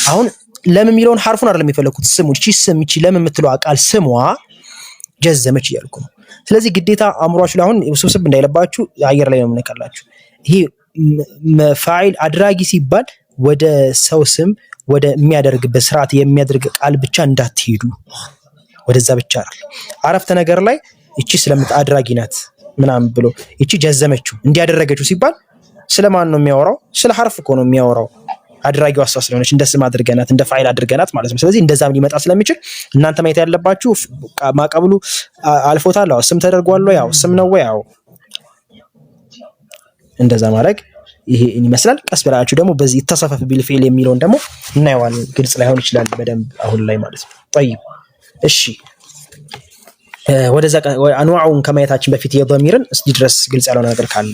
አሁን ለም የሚለውን ሐርፉን አይደለም የፈለኩት ስሙ እቺ ለም የምትለው ቃል ስሟ ጀዘመች እያልኩ ነው። ስለዚህ ግዴታ አእምሯችሁ ላይ አሁን ውስብስብ እንዳይለባችሁ አየር ላይ ነው የምነካላችሁ። ይሄ ፋይል አድራጊ ሲባል ወደ ሰው ስም ወደ የሚያደርግበት ስርዓት የሚያደርግ ቃል ብቻ እንዳትሄዱ፣ ወደዛ ብቻ አይደል። አረፍተ ነገር ላይ እቺ ስለምት አድራጊ ናት ምናምን ብሎ እቺ ጀዘመችው እንዲያደረገችው ሲባል ስለማን ነው የሚያወራው? ስለ ሐርፍ እኮ ነው የሚያወራው። አድራጊው እሷ ስለሆነች እንደ ስም አድርገናት እንደ ፋይል አድርገናት ማለት ነው። ስለዚህ እንደዛም ሊመጣ ስለሚችል እናንተ ማየት ያለባችሁ ማቀብሉ አልፎታል፣ አዎ ስም ተደርጓል፣ ያው ስም ነው ወይ ያው እንደዛ ማድረግ ይሄ ይመስላል። ቀስ ብላችሁ ደግሞ በዚህ ተሰፈፍ ቢልፊል የሚለውን ደግሞ እናየዋለን። ግልጽ ላይሆን ይችላል በደንብ አሁን ላይ ማለት ነው። طيب እሺ ወደዛ አንዋዑን ከማየታችን በፊት የضميርን እስቲ ድረስ ግልጽ ያለው ነገር ካለ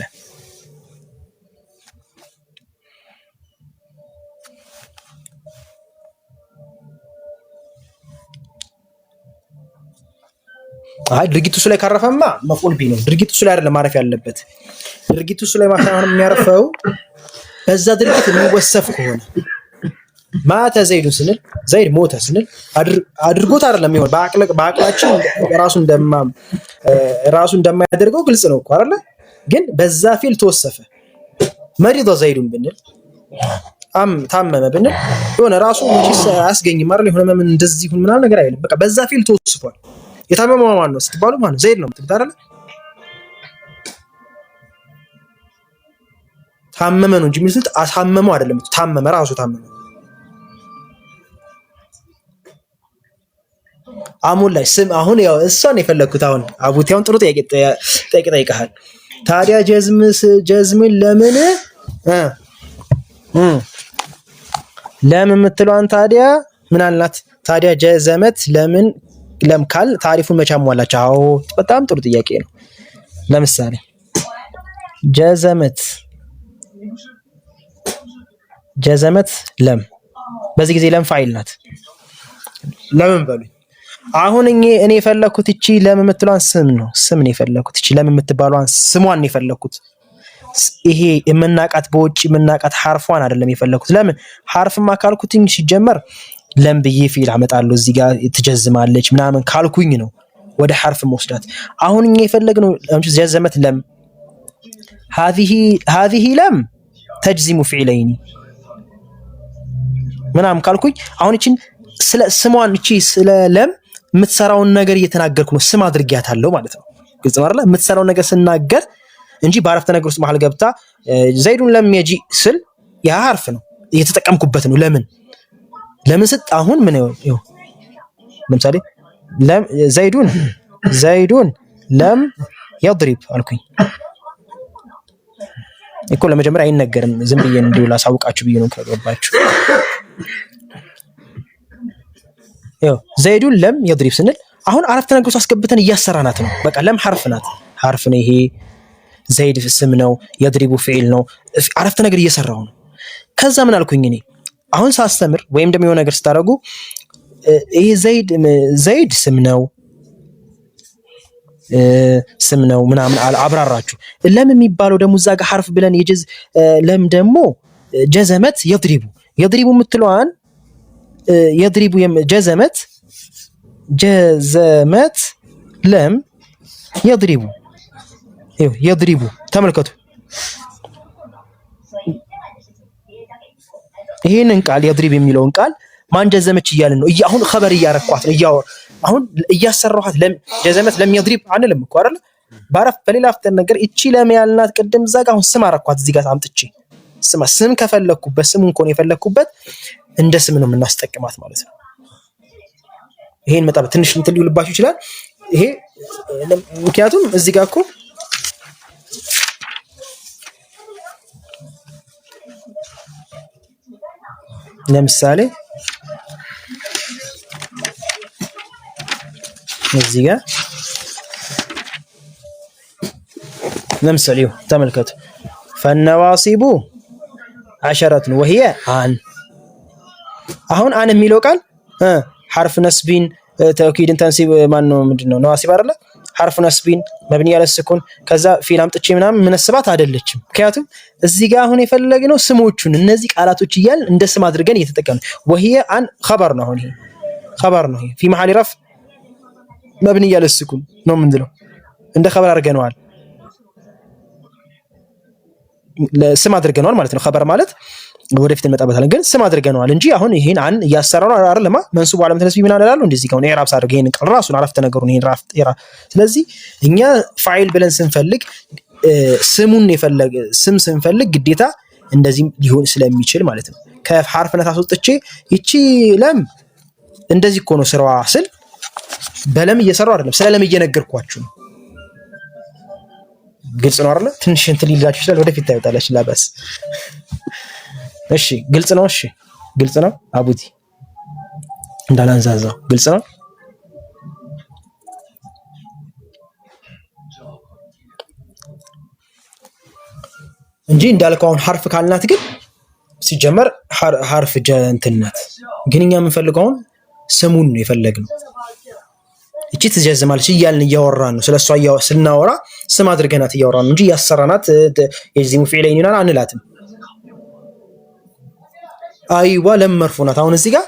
ድርጊቱ እሱ ላይ ካረፈማ መፍዑል ቢ ነው። ድርጊቱ እሱ ላይ አይደለም ማረፍ ያለበት። ድርጊቱ እሱ ላይ ማረፍ የሚያርፈው በዛ ድርጊት የሚወሰፍ ከሆነ ማተ ዘይዱ ስንል ዘይድ ሞተ ስንል አድርጎት አይደለም ይሆን በአቅላችን ራሱ እንደማያደርገው ግልጽ ነው እኮ አይደለ? ግን በዛ ፊል ተወሰፈ። መሪዶ ዘይዱን ብንል ታመመ ብንል የሆነ ራሱ መቼስ አያስገኝም አይደል? የሆነ ምን እንደዚህ ሁን ምናምን ነገር አይደለም። በቃ በዛ ፊል ተወስፏል። የታመመው ማን ነው ስትባሉ ማን ዘይድ ነው የምትሉት አይደል? ታመመ ነው እንጂ የሚሉት አሳመመው አይደለም። ታመመ ራሱ ታመመ። አሙን ላይ ስም አሁን ያው እሷን የፈለኩት አሁን አቡቲያውን ጥሩ ጥያቄ ጠይቀሃል። ታዲያ ጀዝምን ለምን የምትለዋን ታዲያ ምን አልናት? ታዲያ ጀዘመት ለምን ለምካል ታሪፉን መቼ አሟላች? አዎ በጣም ጥሩ ጥያቄ ነው። ለምሳሌ ጀዘመት ለም በዚህ ጊዜ ለም ፋይል ናት። ለምን በሉኝ። አሁን እኔ የፈለኩት እቺ ለም የምትለዋን ስም ነው የፈለኩት። እቺ ለም የምትባለዋን ስሟን ነው የፈለኩት። ይሄ የምናቃት በውጭ የምናቃት ሐርፏን አይደለም የፈለኩት። ለምን ሐርፍማ ካልኩትኝ ሲጀመር ለም ብዬ ፊል አመጣለሁ እዚህ ጋር ትጀዝማለች ምናምን ካልኩኝ ነው ወደ ሐርፍ መውሰዳት። አሁን እኛ የፈለግነው ጀዘመት ለም هذه ለም ተጅዚሙ ፊዕለይኒ ምናምን ካልኩኝ አሁን እቺን ስለ ስሟን እቺ ስለ ለም የምትሰራውን ነገር እየተናገርኩ ነው። ስም አድርጊያታለሁ ማለት ነው። ግልጽ ነው አይደል? የምትሰራውን ነገር ስናገር እንጂ በአረፍተ ነገር ውስጥ መሀል ገብታ ዘይዱን ለም የጂ ስል ያ ሐርፍ ነው እየተጠቀምኩበት ነው። ለምን ስጥ አሁን ምን ይኸው ለምሳሌ ዘይዱን ለም يضرب አልኩኝ እኮ ለመጀመሪያ አይነገርም። ዝም ብዬ እንዲው ላሳውቃችሁ ብዬ ነው ከገባችሁ። ይኸው ዘይዱን ለም يضرب ስንል አሁን አረፍተ ነገር ውስጥ አስገብተን እያሰራናት ነው። በቃ ለም ሐርፍ ነው ይሄ ዘይድ ስም ነው يضرب ፊዕል ነው። አረፍተ ነገር እየሰራው ነው። ከዛ ምን አልኩኝ እኔ አሁን ሳስተምር ወይም ደግሞ የሆነ ነገር ስታረጉ ይሄ ዘይድ ስም ነው ምናምን አብራራችሁ። ለም የሚባለው ደግሞ እዛ ጋር ሐርፍ ብለን ለም ደግሞ ጀዘመት يضرب የምትለዋን ጀዘመት ለም يضرب ተመልከቱ። ይሄንን ቃል يضرب የሚለውን ቃል ማን ጀዘመች እያልን ነው። አሁን خبر እያረኳት ነው። አሁን እያሰራኋት ጀዘመት ለም يضرب አንልም እኮ አይደል? በሌላ አፍተን ነገር እቺ ለም ያልናት ቅድም እዛ ጋር አሁን ስም አረኳት እዚህ ጋር አምጥቼ ስም ከፈለኩበት ስሙን ኮን የፈለኩበት እንደ ስም ነው የምናስጠቅማት ማለት ነው። ይሄን መጣ ትንሽ እንትን ሊልባችሁ ይችላል። ይሄ ምክንያቱም እዚህ ጋር እኮ ለምሳሌ እዚህ ጋር ለምሳሌ ተመልከቱ ፈነዋሲቡ 10 وهي አሁን የሚለው ቃል ሐርፍ ነስቢን ተውኪድን ተንሲብ ማን ነው ምንድነው ነዋሲብ አይደለ? ሐርፍ ነስቢን መብኒ ያለ ስኩን ከዛ ፊል አምጥቼ ምናምን ምንስባት አይደለችም። ምክንያቱም እዚህ ጋር አሁን የፈለግነው ስሞቹን እነዚህ ቃላቶች እያል እንደ ስም አድርገን እየተጠቀምን وهي خبر ነው። አሁን ይሄ خبر ነው። ይሄ في محل رفع መብኒ ያለ ስኩን ነው ምንድነው እንደ خبر አድርገነዋል። ስም አድርገነዋል ማለት ነው። خبر ማለት ወደፊት እንመጣበታለን። ግን ስም አድርገነዋል እንጂ አሁን ይሄን ያሰራው አይደለም። መንሱብ ዓለም ተነስቢ ምን አላሉ እንደዚህ ከሆነ ኢራብ ሳደርግ ይሄን ቃል ራሱን አረፍተ ነገሩን ይሄን ኢራብ። ስለዚህ እኛ ፋይል ብለን ስንፈልግ ስሙን ስንፈልግ ግዴታ እንደዚህ ሊሆን ስለሚችል ማለት ነው። ከሐርፍነት አስወጥቼ ይቺ ለም እንደዚህ እኮ ነው ስራዋ ስል በለም እየሰራው አይደለም፣ ስለ ለም እየነገርኳችሁ ነው። ግልጽ ነው አይደል? ትንሽ እንትን ሊላችሁ ይችላል፣ ወደፊት ታዩታላችሁ። ላበስ እሺ፣ ግልጽ ነው። እሺ፣ ግልጽ ነው። አቡቲ እንዳላንዛዛው ግልጽ ነው እንጂ እንዳልከው አሁን ሐርፍ ካልናት ግን ሲጀመር ሐርፍ እንትናት ግን እኛ የምንፈልገው ስሙን ነው የፈለግነው። እቺ ትጀዝማለች እያልን እያወራን ነው ስለሷ ስናወራ ስም አድርገናት እያወራን ነው እንጂ ያሰራናት የዚሙ ፊዕለይን ይናል አንላትም። አይዋ ለም መርፉናት። አሁን እዚህ ጋር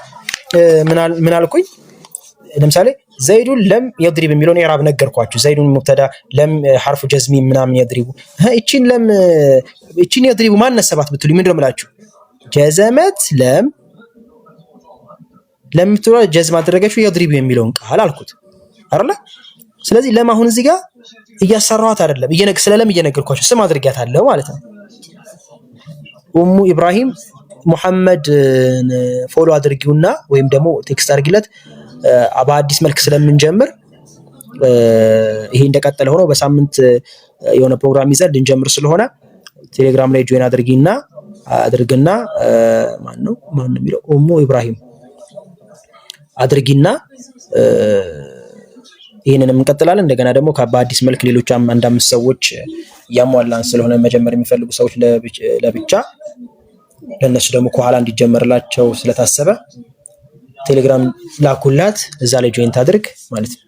ምን አልኩኝ? ለምሳሌ ዘይዱን ለም يضرب የሚለውን ኢዕራብ ነገርኳችሁ። ዘይዱን ሙብተዳ ለም ሐርፉ ጀዝሚ ምናምን يضرب እቺን ለም እቺን يضرب ማን ነሰባት ብትሉ ምንድነው የምላችሁ? ጀዘመት ለም ለምትሉ ጀዝም አደረገችው يضرب የሚለውን ቃል አልኩት አይደል? ስለዚህ ለም አሁን እዚህ ጋር እያሰራኋት አይደለም፣ ስለ ለም እየነገርኳችሁ ስም አድርጊያታለሁ ማለት ነው። ኡሙ ኢብራሂም ሙሐመድ ፎሎ አድርጊውና ወይም ደግሞ ቴክስት አድርጊለት በአዲስ መልክ ስለምንጀምር ይሄ እንደቀጠለ ሆኖ በሳምንት የሆነ ፕሮግራም ይዘን ልንጀምር ስለሆነ ቴሌግራም ላይ ጆይን አድርጊና ማን ነው የሚለው ኡሙ ኢብራሂም አድርጊና ይሄንንም እንቀጥላለን። እንደገና ደግሞ በአዲስ መልክ ሌሎች አንድ አምስት ሰዎች ያሟላን ስለሆነ መጀመር የሚፈልጉ ሰዎች ለብቻ ለነሱ ደግሞ ከኋላ እንዲጀመርላቸው ስለታሰበ ቴሌግራም ላኩላት፣ እዛ ላይ ጆይን ታድርግ ማለት ነው።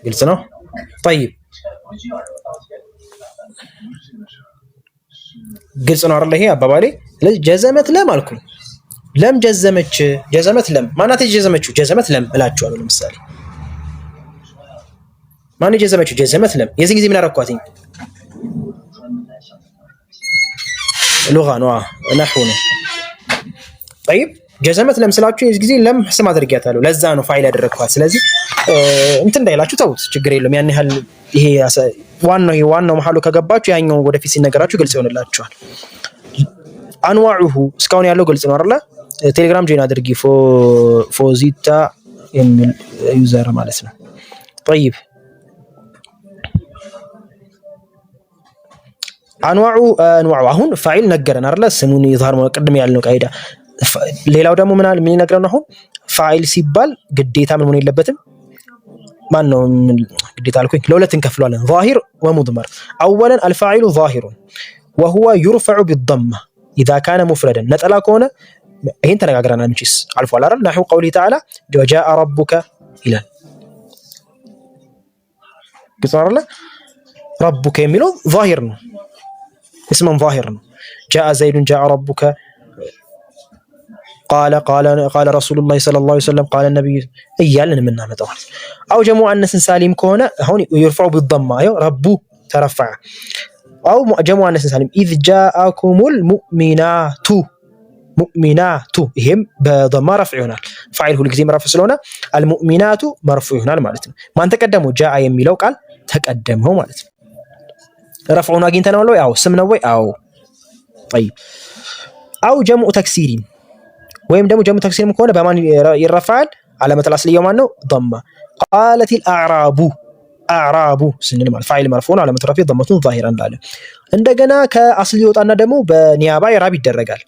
ግልጽ ነው። طيب ግልጽ ነው አይደል? ይሄ አባባሌ። ስለዚህ ጀዘመት ለም አልኩኝ። ለም ጀዘመች፣ ጀዘመት ለም ማናት የጀዘመችው? ጀዘመት ለም እላችኋለሁ። ለምሳሌ ማን የጀዘመችው? ጀዘመት ለም። የዚህ ጊዜ ምን አደረኳትኝ? ሉጋ ነው ነህው ነው። طيب ጀዘመት ለም ስላችሁ የዚህ ጊዜ ለም ስም አድርጊያታለሁ፣ ለዛ ነው ፋይል ያደረኳት። ስለዚህ እንትን እንዳይላችሁ ተውት፣ ችግር የለውም። ያን ያህል ይሄ ዋናው መሐሉ ከገባችሁ ያኛው ወደፊት ሲነገራችሁ ግልጽ ይሆንላችኋል። አንዋዑሁ እስካሁን ያለው ግልጽ ነው አይደል? ቴሌግራም ጆይን አድርጊ ፎዚታ የሚል ዩዘር ማለት ነው። طيب አንዋዑ አሁን ፋይል ነገረን አይደል? ስሙን ይظهر ቅድም ያልነው ቃይዳ። ሌላው ደግሞ ምን ይነግረን? አሁን ፋይል ሲባል ግዴታ ምን ሆነ የለበትም። ማን ነው ግዴታ አልኩኝ? ለሁለት እንከፍለዋለን፣ ظاهر ومضمر። اولا الفاعل ظاهر وهو يرفع بالضمه اذا كان مفردا نطلا كونه ይሄን ተነጋግረናል። እንቺስ አልፏል አይደል? نحو قوله تعالى وجاء ربك الى ግጽራለ ربك የሚለው ظاهر ነው፣ اسم ظاهر ነው። جاء زيد جاء ربك قال رسول الله صلى الله عليه وسلم قال النبي እያልን የምናመጣው አው ጀሙ አነስን ሳሊም ከሆነ አሁን يرفع بالضمه አዩ ረቡ ተረፈዐ። አው ጀሙ አነስን ሳሊም اذ جاءكم المؤمنات ይሄም በضማ ረፍዕ ይሆናል። ፋይል ሁሉ ጊዜ መረፍ ስለሆነ المؤمنات መርፉዕ ይሆናል ማለት ነው። ማን ተቀደመው? جاء የሚለው ቃል ተቀደመው ማለት ነው። ረፍዑን አግኝተናል ወይ? አው ስም ነው ወይ? አው طيب አው ጀሙ ተክሲሪን ወይም ደግሞ ጀሙ ተክሲርም ከሆነ በማን ይረፋል? علامه الاصليه ማን ነው? ضمه። قالت الاعراب ስንል ማለት ፋይል መርፉዕ ነው፣ علامه رفعه ضمه ظاهرا እንዳለ። እንደገና ከአስሊ ይወጣና ደግሞ በኒያባ ኢራብ ይደረጋል።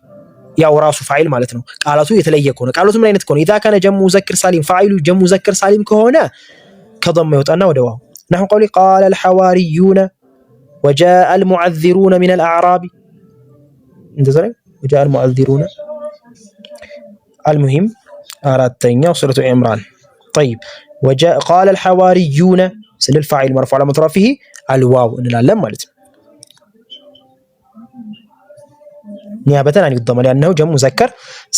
ያው ራሱ ፋይል ማለት ነው። ቃላቱ የተለየ ከሆነ ቃላቱ ምን አይነት ከሆነ اذا كان جمع مذكر سالم فاعل جمع مذكر سالم ከሆነ ከضمه ይወጣና ወደ ዋው نحو قولي قال الحواريون وجاء المعذرون من الاعراب እንደዛ وجاء المعذرون المهم አራተኛው ሱረቱ ኢምራን طيب وجاء قال الحواريون ስለ الفاعل مرفوع على مترفه الواو እንላለን ማለት ነው። ኒያበተን አን ይضمن ያነው ጀሙ ሙዘከር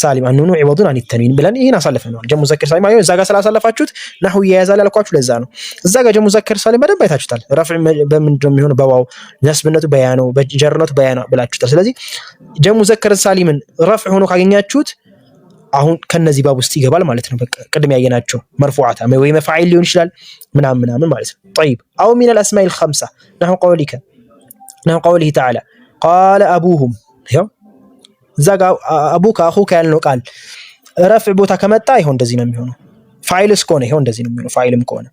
ሳሊም አንኑ ይወዱን አን ተንዊን ብለን ይሄን አሳልፈናል። ጀሙ ሙዘከር ሳሊም አዩ እዛ ጋር ስላሳለፋችሁት ነህው ይያዛል ያልኳችሁ ለዛ ነው። እዛ ጋር ጀሙ ሙዘከር ሳሊም በደንብ አይታችሁታል። ረፍዕ በምንድነው የሚሆነው? በዋው ነስብነቱ በያኑ በጀርነቱ በያኑ ብላችሁታል። ስለዚህ ጀሙ ሙዘከር ሳሊምን ረፍዕ ሆኖ ካገኛችሁት አሁን ከነዚህ ባብ ውስጥ ይገባል ማለት ነው። በቃ ቅድም ያየናቸው መርፉዓታ ወይ መፋዒል ሊሆን ይችላል ምናምን ማለት ነው። طيب او من الاسماء الخمسه نحو قوله تعالى قال ابوهم ይሄው እዛ ጋር አቡከ አኹከ ያልነው ቃል ረፍዕ ቦታ ከመጣ ይሄው እንደዚህ ነው የሚሆነው። ፋይልስ ከሆነ ይሄው እንደዚህ ነው የሚሆነው። ፋይልም ከሆነ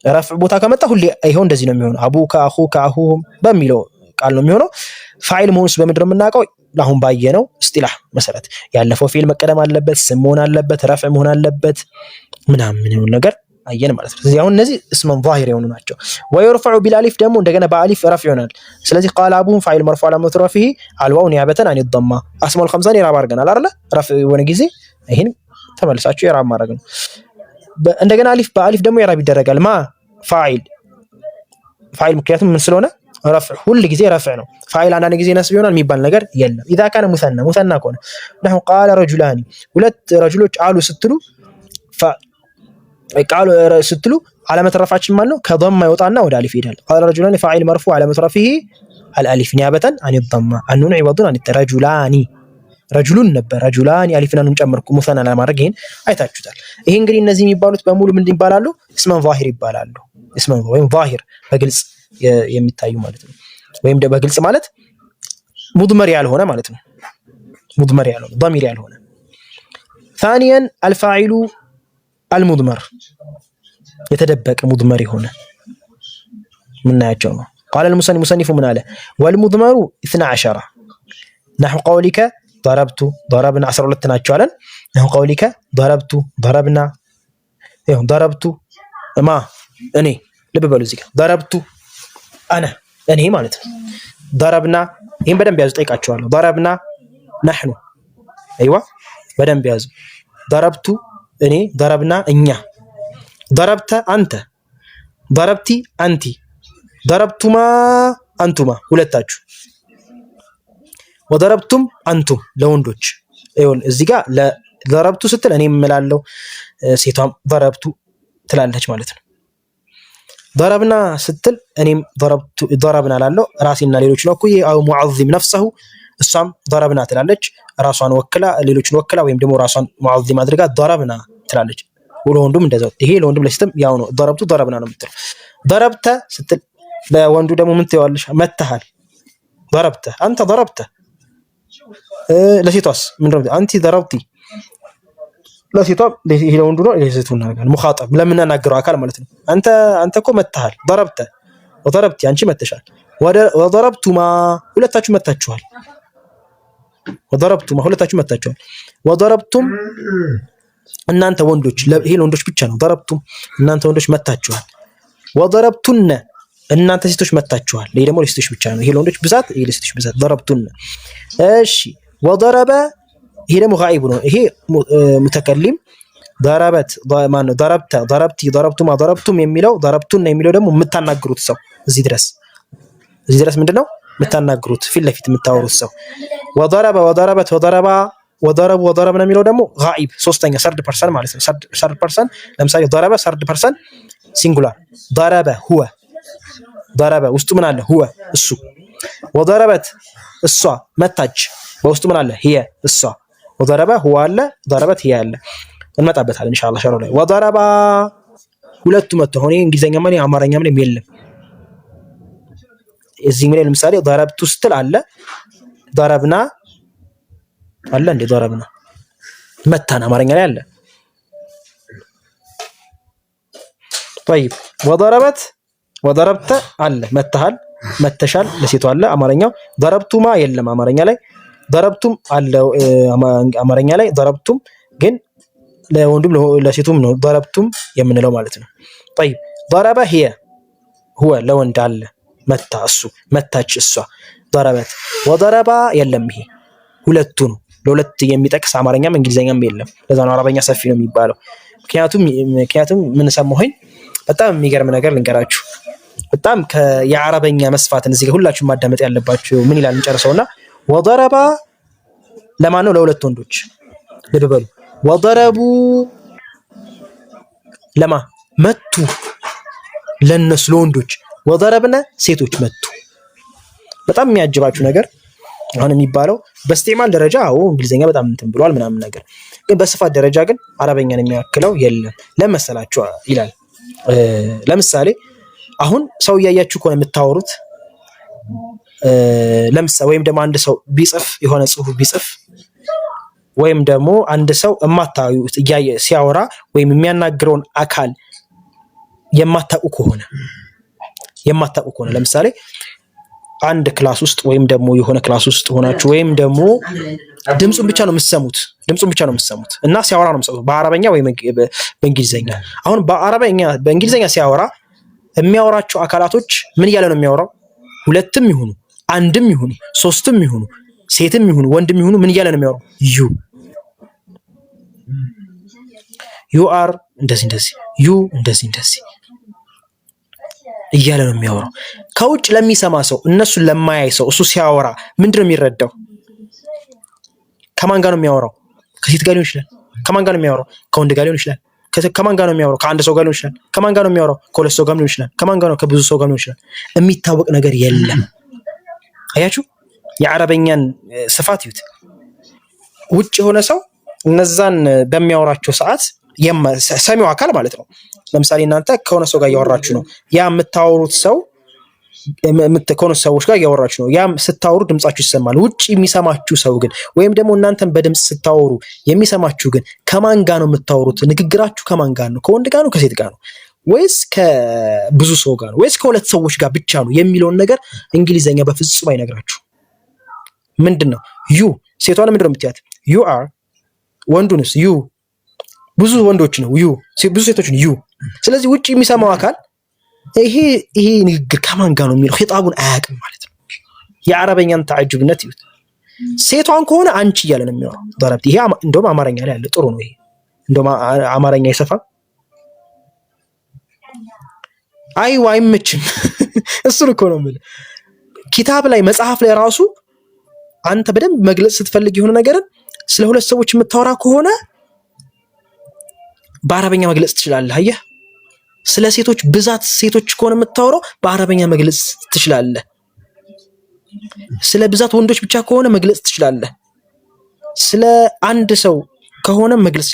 ረፍዕ ቦታ ከመጣ ሁሌ ይሄው እንደዚህ ነው የሚሆነው። አቡከ አኹከ አኹሁም በሚለው ቃል ነው የሚሆነው። ፋይል መሆኑስ በምንድን ነው የምናውቀው? አሁን ባየነው እስጢላህ መሰረት ያለፈው ፊዕል መቀደም አለበት፣ ስም መሆን አለበት፣ ረፍዕ መሆን አለበት ምናምን የሆነ ነገር አየን ማለት ነው። ስለዚህ አሁን እነዚህ እስመን ዛሂር የሆኑ ናቸው። ወይርፈዑ ቢልአሊፍ ደግሞ እንደገና በአሊፍ ረፍዕ ይሆናል። ስለዚህ ቃል አቡሁም ፋኢል መርፉዕ ዐላመቱ ረፍዒሂ አልዋው ኒያበተን አን ضማ አስማኡል ኸምሳን ኢዕራብ አድርገናል አይደል? ረፍዕ የሆነ ጊዜ ይሄን ተመልሳችሁ ኢዕራብ ማድረግ ነው። እንደገና አሊፍ በአሊፍ ደግሞ ኢዕራብ ይደረጋል። ማ ፋኢል ምክንያቱም ምን ስለሆነ ረፍዕ ሁሉ ጊዜ ረፍዕ ነው። ፋኢል አንዳንድ ጊዜ ነስብ ይሆናል የሚባል ነገር የለም። ኢዛ ካነ ሙሰና ከሆነ ነሁ ቃለ ረጁላኒ ሁለት ረጁሎች አሉ ስትሉ ቃሉ ስትሉ ዓለመተ ረፍዓችን ማለት ነው ከضማ ይወጣና ወደ አሊፍ ይሄዳል። ቃለ ረጁላኒ ፋኢል መርፉዕ ዓለመቱ ረፍዒሂ አልአሊፍ ኒያበተን አን ضማ አኑን ዒወዱን አን ረጁላኒ ረጁሉን ነበር ረጁላኒ አሊፍና ኑን ጨመርኩ ሙሰና ለማድረግ ይሄን አይታችሁታል። ይሄ እንግዲህ እነዚህ የሚባሉት በሙሉ ምን ይባላሉ? እስመን ዛሂር ይባላሉ። እስመን ወይም ዛሂር በግልጽ የሚታዩ ማለት ነው። ወይም በግልጽ ማለት ሙድመር ያልሆነ ማለት ነው። ሙድመር ያልሆነ ضمير ያልሆነ ثانيا الفاعل المضمر የተደበቀ ሙድመር የሆነ ምናያቸው ነው። قال المصنف ምን አለ? والمضمر 12 نحو قولك ضربت ضربنا 12 ናቸው አለን። نحو قولك ضربت ضربنا ይሄው ضربت ما እኔ ልብ በሉ እዚህ ጋር ضربت انا እኔ ማለት ነው። ضربنا ይሄን በደንብ ያዙ ጠይቃቸዋለሁ። ضربنا نحن ايوه በደንብ ያዙ። ضربت እኔ ضربنا እኛ ضربت አንተ ضربتي አንቲ ضربتما አንቱማ ሁለታችሁ ወضربتم አንቱም ለወንዶች ይሁን። እዚህ ጋር ለضربቱ ስትል እኔ እምላለው ሴቷም ضربቱ ትላለች ማለት ነው። ضربና ስትል እኔም ضربنا ላለው ራሴና ሌሎች ነው እኮ አው ሙዓዚም ነፍሰሁ እሷም ضربنا ትላለች ራሷን ወክላ ሌሎችን ወክላ ወይም ደግሞ ራሷን ሙዓዚም አድርጋ ضربنا ትላለች። ወንዱም እንደዛው ይሄ ለወንዱም ለሴትም ያው ነው። ضربቱ ضربنا ነው የምትለው። ضربተ ስትል ለወንዱ ደግሞ ምን ትይዋለሽ? መተሃል ضربተ አንተ ضربተ። ለሴቷስ ምንድነው? አንቲ ضربتي ለሴቷ ይሄ ለወንዱ ነው። ለሴቱ እናደርጋለን ሙኻጠብ ለምናናገረው አካል ማለት ነው። አንተ እኮ መተሃል ضربተ وضربتي አንቺ መተሻል። وضربتما ሁለታችሁ መታችኋል። وضربتما ሁለታችሁ መታችኋል። وضربتم እናንተ ወንዶች ይሄ ለወንዶች ብቻ ነው። ضربتم እናንተ ወንዶች መታችኋል። وضربتن እናንተ ሴቶች መታችኋል። ይሄ ደግሞ ለሴቶች ብቻ ነው። ይሄ ለወንዶች ብዛት ይሄ ለሴቶች ብዛት ضربتن። እሺ وضرب ይሄ ደግሞ غائب ነው። ይሄ ሙተከሊም ضربت ማን ነው? ضربت ضربتي ضربتما ضربتم የሚለው ضربتن የሚለው ደግሞ የምታናግሩት ሰው እዚህ ድረስ ምንድነው የምታናግሩት ፊት ለፊት የምታወሩት ሰው። وضرب وضربت وضربا وضرب وضربنا የሚለው ደግሞ غائب ሶስተኛ ሰርድ ፐርሰን ማለት ነው። ሰርድ ፐርሰን ለምሳሌ ضرب ሰርድ ፐርሰን ሲንጉላር ضرب هو ضرب ውስጡ ምን አለ? هو እሱ። وضربت እሷ መታች በውስጡ ምን አለ? هي እሷ። وضرب هو አለ ضربت هي አለ። እንመጣበታለን ኢንሻአላህ ሸሮ ላይ። وضرب ሁለቱ መጥቶ ሆነ እንግሊዘኛ ማለት አማርኛ ማለት የለም። እዚህ ምን ለምሳሌ ضربቱ ስትል አለ ضربنا አለ እንደ ضربنا መታን አማርኛ ላይ አለ። طيب وضربت وضربت አለ መታሃል መተሻል ለሴቷ አለ አማርኛው። ضربتما የለም አማርኛ ላይ። ضربتم አለ አማርኛ ላይ። ضربتم ግን ለወንዱም ለሴቱም ነው ضربتم የምንለው ማለት ነው። طيب ضرب هي هو ለወንድ አለ መታ እሱ መታች እሷ ضربت وضرب የለም ይሄ ሁለቱ ነው። ለሁለት የሚጠቅስ አማርኛም እንግሊዘኛም የለም። ለዛ ነው አረበኛ ሰፊ ነው የሚባለው። ምክንያቱም ምን ሰማሁኝ በጣም የሚገርም ነገር ልንገራችሁ። በጣም የአረበኛ መስፋትን እዚህ ጋር ሁላችሁም ማዳመጥ ያለባችሁ ምን ይላል እንጨርሰውና وضرب ለማን ነው? ለሁለት ወንዶች ልብ በሉ። وضربوا ለማ መቱ ለነሱ ለወንዶች። وضربنا ሴቶች መቱ። በጣም የሚያጅባችሁ ነገር አሁን የሚባለው በእስቲዕማል ደረጃ አዎ እንግሊዘኛ በጣም እንትን ብሏል ምናምን ነገር ግን በስፋት ደረጃ ግን አረበኛን የሚያክለው የለም። ለመሰላችሁ ይላል። ለምሳሌ አሁን ሰው እያያችሁ ከሆነ የምታወሩት ለምሳሌ ወይም ደግሞ አንድ ሰው ቢጽፍ የሆነ ጽሁፍ ቢጽፍ ወይም ደግሞ አንድ ሰው የማታዩት እያየ ሲያወራ ወይም የሚያናግረውን አካል የማታውቁ ከሆነ ለምሳሌ አንድ ክላስ ውስጥ ወይም ደግሞ የሆነ ክላስ ውስጥ ሆናችሁ ወይም ደግሞ ድምጹን ብቻ ነው የምትሰሙት እና ሲያወራ ነው የምትሰሙት በአረበኛ ወይም በእንግሊዘኛ። አሁን በእንግሊዘኛ ሲያወራ የሚያወራቸው አካላቶች ምን እያለ ነው የሚያወራው? ሁለትም ይሁኑ አንድም ይሁኑ ሶስትም ይሁኑ ሴትም ይሁኑ ወንድም ይሁኑ ምን እያለ ነው የሚያወራው? ዩ አር እንደዚህ ዩ እንደዚህ እያለ ነው የሚያወራው። ከውጭ ለሚሰማ ሰው እነሱን ለማያይ ሰው እሱ ሲያወራ ምንድነው የሚረዳው? ከማን ጋር ነው የሚያወራው? ከሴት ጋር ሊሆን ይችላል። ከማን ጋር ነው የሚያወራው? ከወንድ ጋር ሊሆን ይችላል። ከማን ጋር ነው የሚያወራው? ከአንድ ሰው ጋር ሊሆን ይችላል። ከማን ጋር ነው የሚያወራው? ከሁለት ሰው ጋር ሊሆን ይችላል። ከማን ጋር ነው? ከብዙ ሰው ጋር ሊሆን ይችላል። የሚታወቅ ነገር የለም። አያችሁ የአረበኛን ስፋት ይዩት። ውጭ የሆነ ሰው እነዛን በሚያወራቸው ሰዓት ሰሚው አካል ማለት ነው። ለምሳሌ እናንተ ከሆነ ሰው ጋር እያወራችሁ ነው። ያ የምታወሩት ሰው ከሆነ ሰዎች ጋር እያወራችሁ ነው። ያ ስታወሩ ድምጻችሁ ይሰማል። ውጭ የሚሰማችሁ ሰው ግን ወይም ደግሞ እናንተን በድምጽ ስታወሩ የሚሰማችሁ ግን ከማን ጋር ነው የምታወሩት? ንግግራችሁ ከማን ጋር ነው? ከወንድ ጋር ነው? ከሴት ጋር ነው? ወይስ ከብዙ ሰው ጋር ነው? ወይስ ከሁለት ሰዎች ጋር ብቻ ነው የሚለውን ነገር እንግሊዘኛ በፍጹም አይነግራችሁ። ምንድነው ዩ? ሴቷን ምንድነው የምትያት? ዩ አር። ወንዱንስ ዩ። ብዙ ወንዶች ነው ዩ፣ ብዙ ሴቶች ነው ዩ። ስለዚህ ውጭ የሚሰማው አካል ይሄ ንግግር ከማን ጋር ነው የሚለው ኺጣቡን አያውቅም ማለት ነው። የአረበኛን ተዓጅብነት ይዩት። ሴቷን ከሆነ አንቺ እያለ ነው የሚያወራው ضربت። ይሄ እንደውም አማርኛ ላይ ያለ ጥሩ ነው። ይሄ እንደውም አማርኛ ይሰፋ አይዋ አይመችም። እሱን እኮ ነው የምልህ። ኪታብ ላይ መጽሐፍ ላይ ራሱ አንተ በደንብ መግለጽ ስትፈልግ የሆነ ነገርን ስለ ሁለት ሰዎች የምታወራ ከሆነ በአረበኛ መግለጽ ትችላለህ። አየህ፣ ስለ ሴቶች ብዛት ሴቶች ከሆነ የምታወራው በአረበኛ መግለጽ ትችላለህ። ስለ ብዛት ወንዶች ብቻ ከሆነ መግለጽ ትችላለህ። ስለ አንድ ሰው ከሆነ መግለጽ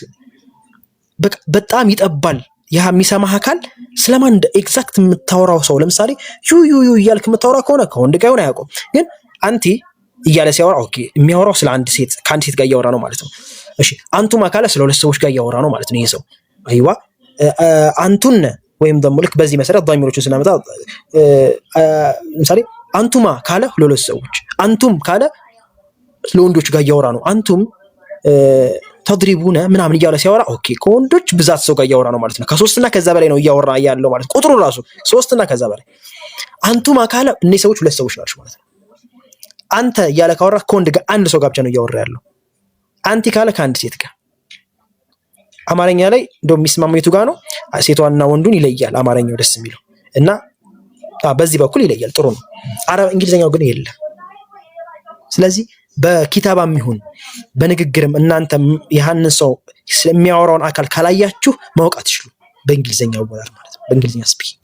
በጣም ይጠባል። ያ የሚሰማህ አካል ስለማን ኤግዛክት የምታወራው ሰው ለምሳሌ ዩ እያልክ የምታወራ ከሆነ ከወንድ ጋር ይሆን አያውቁም። ግን አንቲ እያለ ሲያወራ ኦኬ የሚያወራው ስለ አንድ ሴት ከአንድ ሴት ጋር እያወራ ነው ማለት ነው። እሺ አንቱማ ካለ ስለ ሁለት ሰዎች ጋር እያወራ ነው ማለት ነው ይሄ ሰው። አይዋ አንቱነ ወይም ደግሞ ልክ በዚህ መሰረት ዳሚሮችን ስናመጣ ለምሳሌ አንቱማ ካለ ለሁለት ሰዎች፣ አንቱም ካለ ለወንዶች ጋር እያወራ ነው። አንቱም ተድሪቡነ ምናምን እያለ ሲያወራ ኦኬ ከወንዶች ብዛት ሰው ጋር እያወራ ነው ማለት ነው። ከሶስትና ከዛ በላይ ነው እያወራ ያለው ማለት ቁጥሩ ራሱ ሶስትና ከዛ በላይ። አንቱማ ካለ እነዚህ ሰዎች ሁለት ሰዎች ናቸው ማለት ነው። አንተ እያለ ካወራ ከወንድ ጋር አንድ ሰው ጋር ብቻ ነው እያወራ ያለው። አንቲ ካለ ከአንድ ሴት ጋር። አማርኛ ላይ እንደው የሚስማማው የቱ ጋር ነው? ሴቷንና ወንዱን ይለያል አማርኛው ደስ የሚለው እና በዚህ በኩል ይለያል። ጥሩ ነው። እንግሊዘኛው ግን የለም። ስለዚህ በኪታባም ይሁን በንግግርም እናንተ ያንን ሰው ስለሚያወራውን አካል ካላያችሁ ማወቅ አትችሉ። በእንግሊዘኛው ወላር ማለት ነው፣ በእንግሊዘኛ ስፒኪንግ።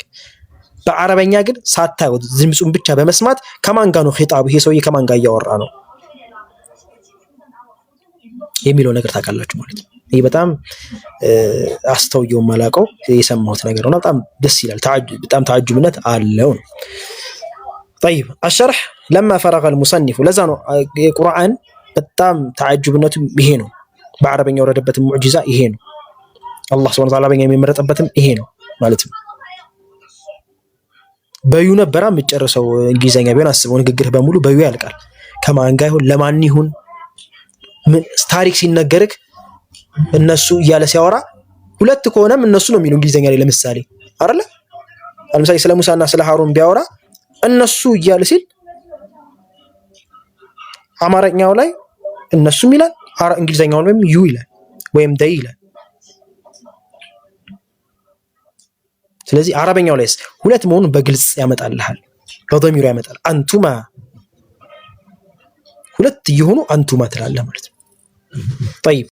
በአረበኛ ግን ሳታዩ ድምጹን ብቻ በመስማት ከማን ጋር ነው ኺጣቡ፣ ይሄ ሰውዬ ከማን ጋር እያወራ ነው የሚለው ነገር ታውቃላችሁ ማለት ነው። ይሄ በጣም አስተውየው ማላቀው የሰማሁት ነገር ነው። በጣም ደስ ይላል። በጣም ተዓጅብነት አለው ነው። طيب الشرح لما فرغ المصنف ለዛ ነው የቁርአን በጣም ተዓጅብነቱ ይሄ ነው። በአረበኛ ወረደበት ሙዕጂዛ ይሄ ነው። አላህ Subhanahu Wa Ta'ala በእኛ የሚመረጥበትም ይሄ ነው ማለት ነው። በዩ ነበር የምጨርሰው እንግሊዘኛ ቢሆን አስበው ንግግርህ በሙሉ በዩ ያልቃል። ከማን ጋር ይሁን ለማን ይሁን ምን ታሪክ ሲነገርክ እነሱ እያለ ሲያወራ ሁለት ከሆነም እነሱ ነው የሚሉ እንግሊዘኛ ላይ ለምሳሌ አይደለ? ለምሳሌ ስለ ሙሳና ስለ ሃሩን ቢያወራ እነሱ እያለ ሲል አማርኛው ላይ እነሱም ይላል፣ እንግሊዘኛው ወይም ዩ ይላል ወይም they ይላል። ስለዚህ አረበኛው ላይስ ሁለት መሆኑን በግልጽ ያመጣልሃል፣ በضميሩ ያመጣል። አንቱማ ሁለት ይሁኑ አንቱማ ትላለህ ማለት ነው። طيب